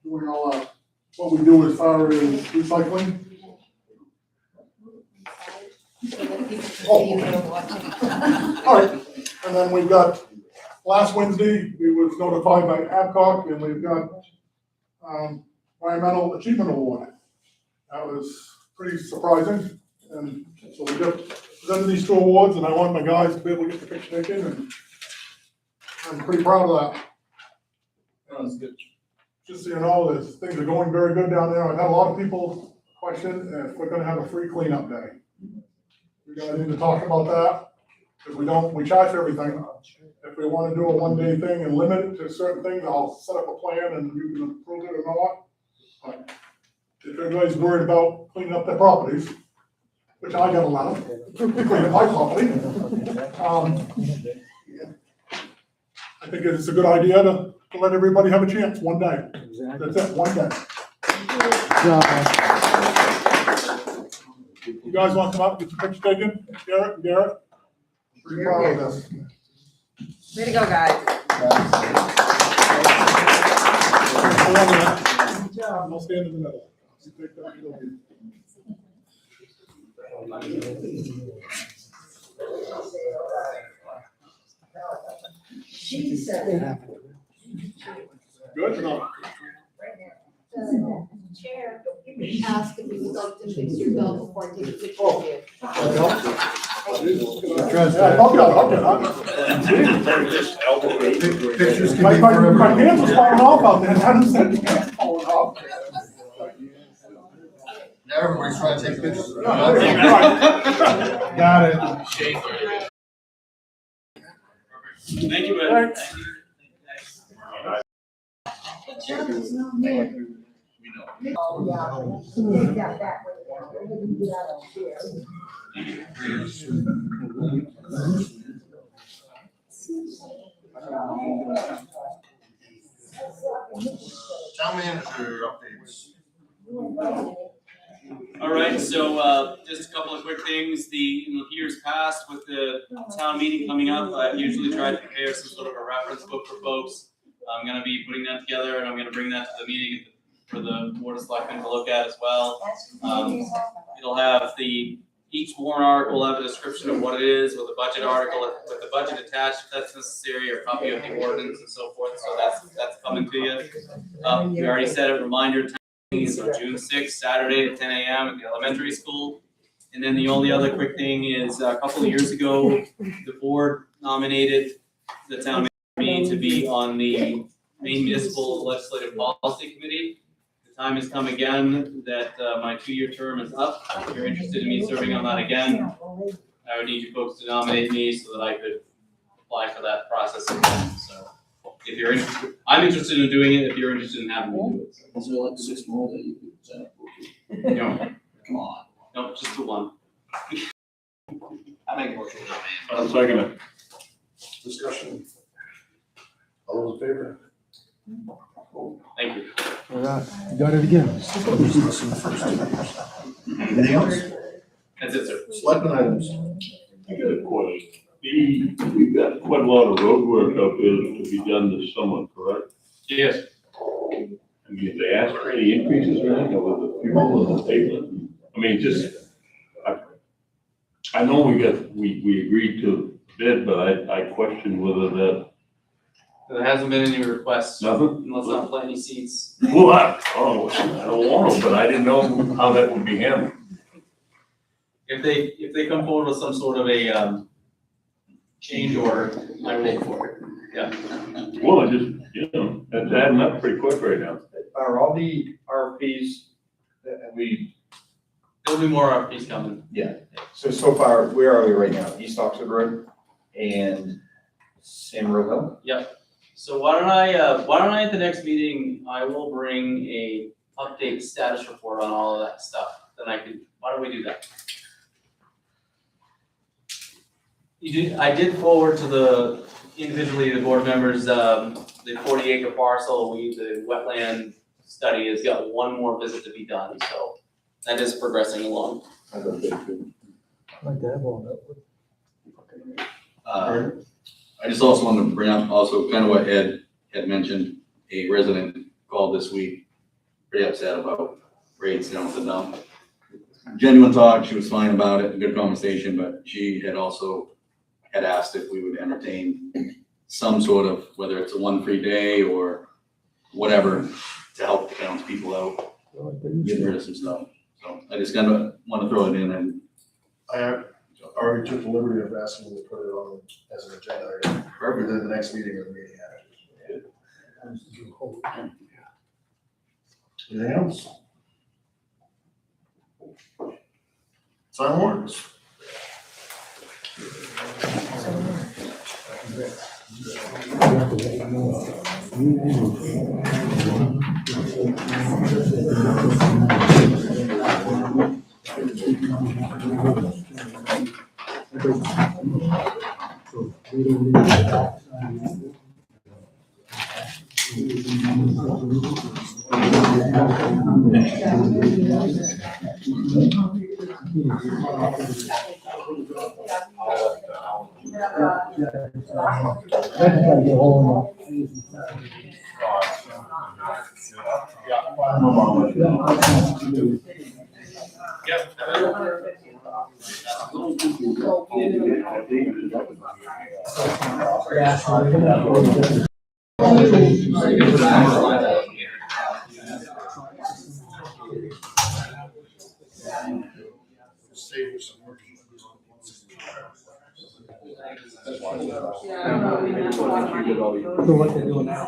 doing all what we do as far as recycling. All right, and then we've got, last Wednesday, we was notified by Adcock, and we've got Environmental Achievement Award. That was pretty surprising, and so we just presented these 2 awards, and I want my guys to be able to get the picture taken, and I'm pretty proud of that. Just so you know, things are going very good down there. I've had a lot of people question if we're gonna have a free cleanup day. We gotta need to talk about that, because we charge for everything. If we wanna do a 1-day thing and limit it to certain things, I'll set up a plan and you can approve it or not. But if everybody's worried about cleaning up their properties, which I got a lot of, clean up my property. I think it's a good idea to let everybody have a chance, 1 day. That's it, 1 day. You guys want to come up, get your picture taken? Garrett? Pretty proud of this. Way to go, guys. Good job. I'll stand in the middle. You take that, you don't need- Good or not? The chair asked if you would like to fix your belt before I take a picture of you. Yeah, I'll get it. Pictures can My be forever. hands was falling off out there, Adam said the hands falling off. Now everybody's trying to take pictures. Got it. Thank you, Ben. Town manager updates. All right, so just a couple of quick things. In the years past, with the town meeting coming up, I've usually tried to prepare some sort of a reference book for folks. I'm gonna be putting that together, and I'm gonna bring that to the meeting for the Board of Selectmen to look at as well. It'll have each warrant article will have a description of what it is, with a budget article, with the budget attached if that's necessary, or a copy of the ordinance and so forth. So that's coming to you. We already set a reminder. Is on June 6th, Saturday at 10 a.m. at the elementary school. And then the only other quick thing is a couple of years ago, the board nominated the town manager to be on the Maine Municipal Legislative Policy Committee. The time has come again that my 2-year term is up. If you're interested in me serving on that again, I would need you folks to nominate me so that I could apply for that process again. So if you're interested, I'm interested in doing it. If you're interested in having me do it. Is there like 6 more that you can sign up for? No, Come on. no, just the one. I make a motion. I'll second it. Discussion. All those in favor? Thank you. All right, you got it again. Anything else? That's it, sir. Selectmen items. I got a question. We've got quite a lot of road work out there to be done this summer, correct? Yes. And did they ask for any increases or anything over the fuel or the pavement? I mean, I know we agreed to bid, but I question whether that. There hasn't been any requests. Nothing? Let's not plant any seeds. Well, I don't want them, but I didn't know how that would be handled. If they come forward with some sort of a change order, I will for it. Yeah. Well, that's adding up pretty quick right now. Are all the RFPs that There'll be more RFPs coming. so far, where are we right now? East Oxford Road and Samuel Hill? Yep. So why don't I at the next meeting, I will bring a update status report on all of that stuff. Why don't we do that? I did forward to the board members, the 40-acre parcel, the wetland study has got one more visit to be done, so that is progressing along. I just also wanted to bring up also kind of what Ed had mentioned. A resident called this week, pretty upset about rates down at the dump. Genuine talk, she was fine about it, a good conversation, but she had also had asked if we would entertain some sort of, whether it's a one free day or whatever, to help the townspeople out, getting rid of some stuff. So I just kind of want to throw it in, and I already took the liberty of asking them to put it on as an agenda item, within the next meeting or the meeting after. Anything else? Sign warrants. lot of money. So what they're doing now.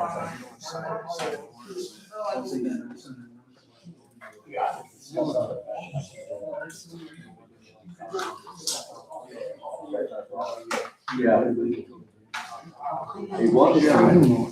Yeah. Hey, what? Yeah, I don't know.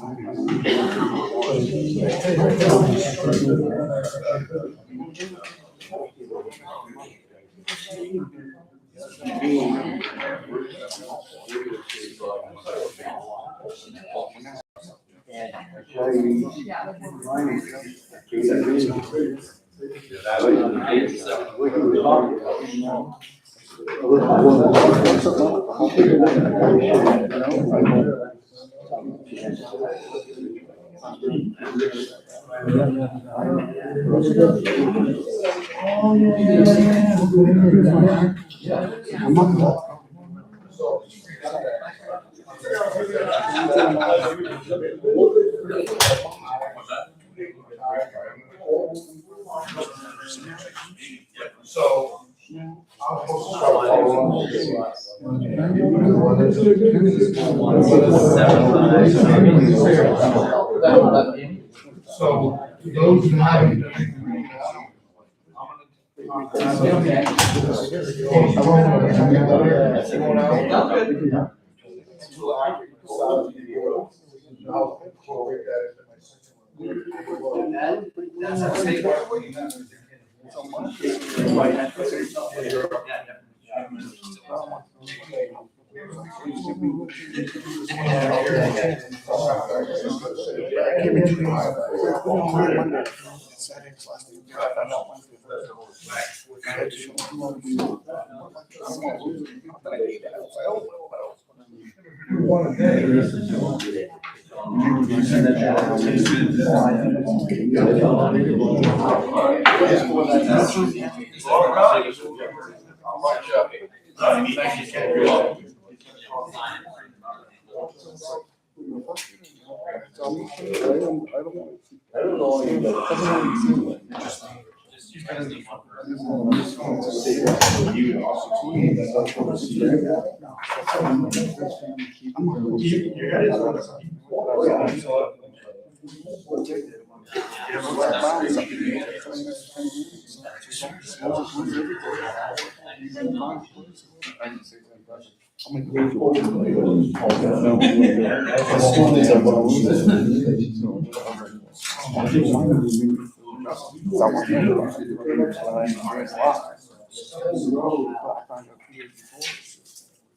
So, I'm supposed to start following So, those who haven't.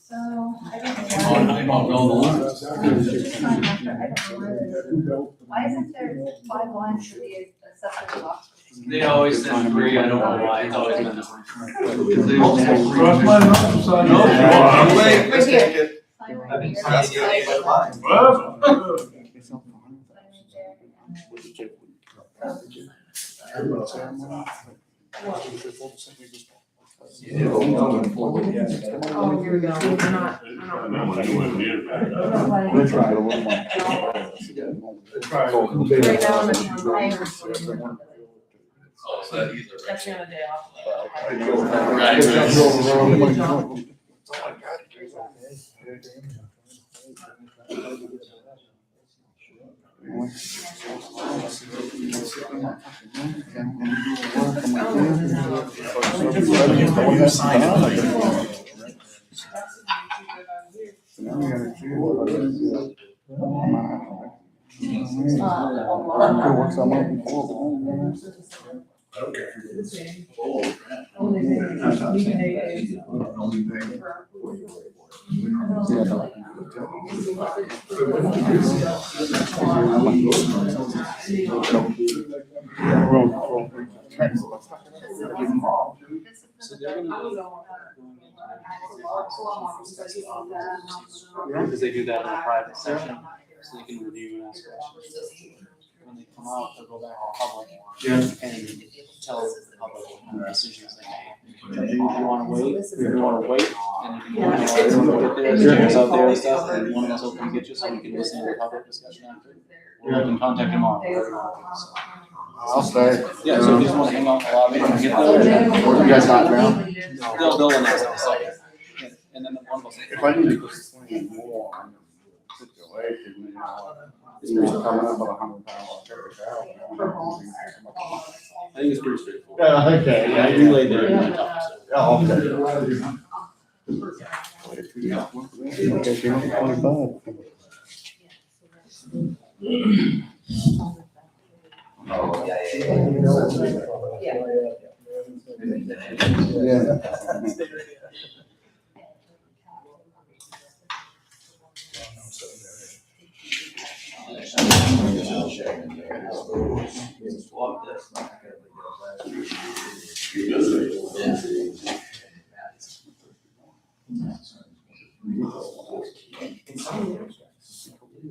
So, I don't know. Why isn't there 5 lines for the assessor box? They always send 3, I don't know why, it's always been this way. Cross my nose, I know. Right here. Sign right here. Oh, here we go. We're not. They tried a little more. Right now, I'm at Oh, so that either. That's the other day off. Because they do that in a private session, so they can review and ask questions. When they come out, they'll go back to public. And tell the public what kind of decisions they made. If you wanna wait, and you can get there, chairs out there and stuff, and one of us will come get you so we can listen to the public discussion after. Or you can contact them on. I'll stay. Yeah, so if you just wanna hang out in the lobby and get there. What do you guys got now? They'll announce it in a second. And then one of us. If I need to explain more, Coming up with $100,000. I think it's pretty straightforward. Yeah, okay, yeah, You laid that. Oh, okay.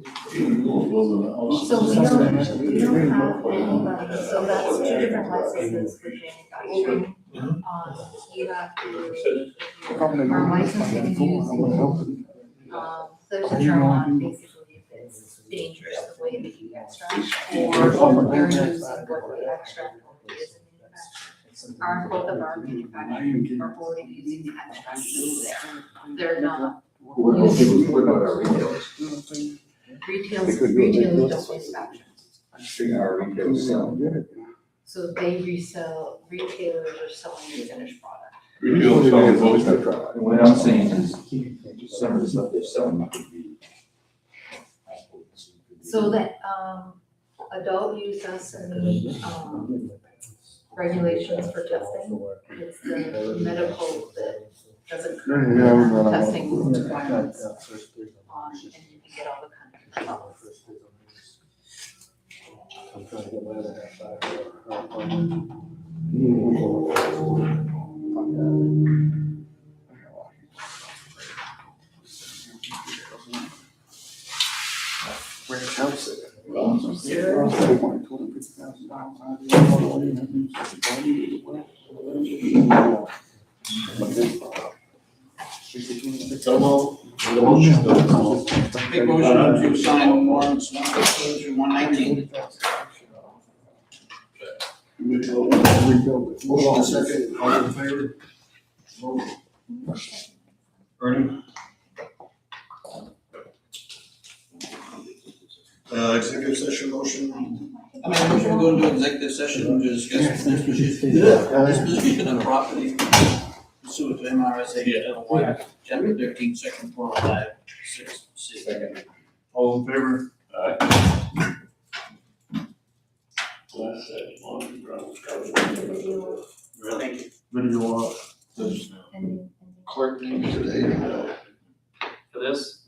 So we don't have anybody, so that's two different licenses for manufacturing. You have to, if our licensing using, there's a term on basically if it's dangerous, the way that you extract, or you're using what the extract is in manufacturing. Our, both of our manufacturing are already using the extract there. They're not. What about our retailers? Retailers don't manufacture. Our retailers sell. So they resell, retailers are selling the finished product. Retail selling both. And what I'm saying is, some of the stuff they're selling could be. So that, adult use has any, regulations for testing. It's the medical that doesn't currently have testing requirements. And you can get all the kind of. Where's house at? Make motion to sign warrants 115 through 119. Motion and second, all in favor? Vote. Bernie? Executive session motion. I mean, we should go into executive session to discuss disposition of property pursuant to MRSA 1, Chapter 13, Section 405, 6C. Second. All in favor? Thank you. Video off. Clerk name today. For this,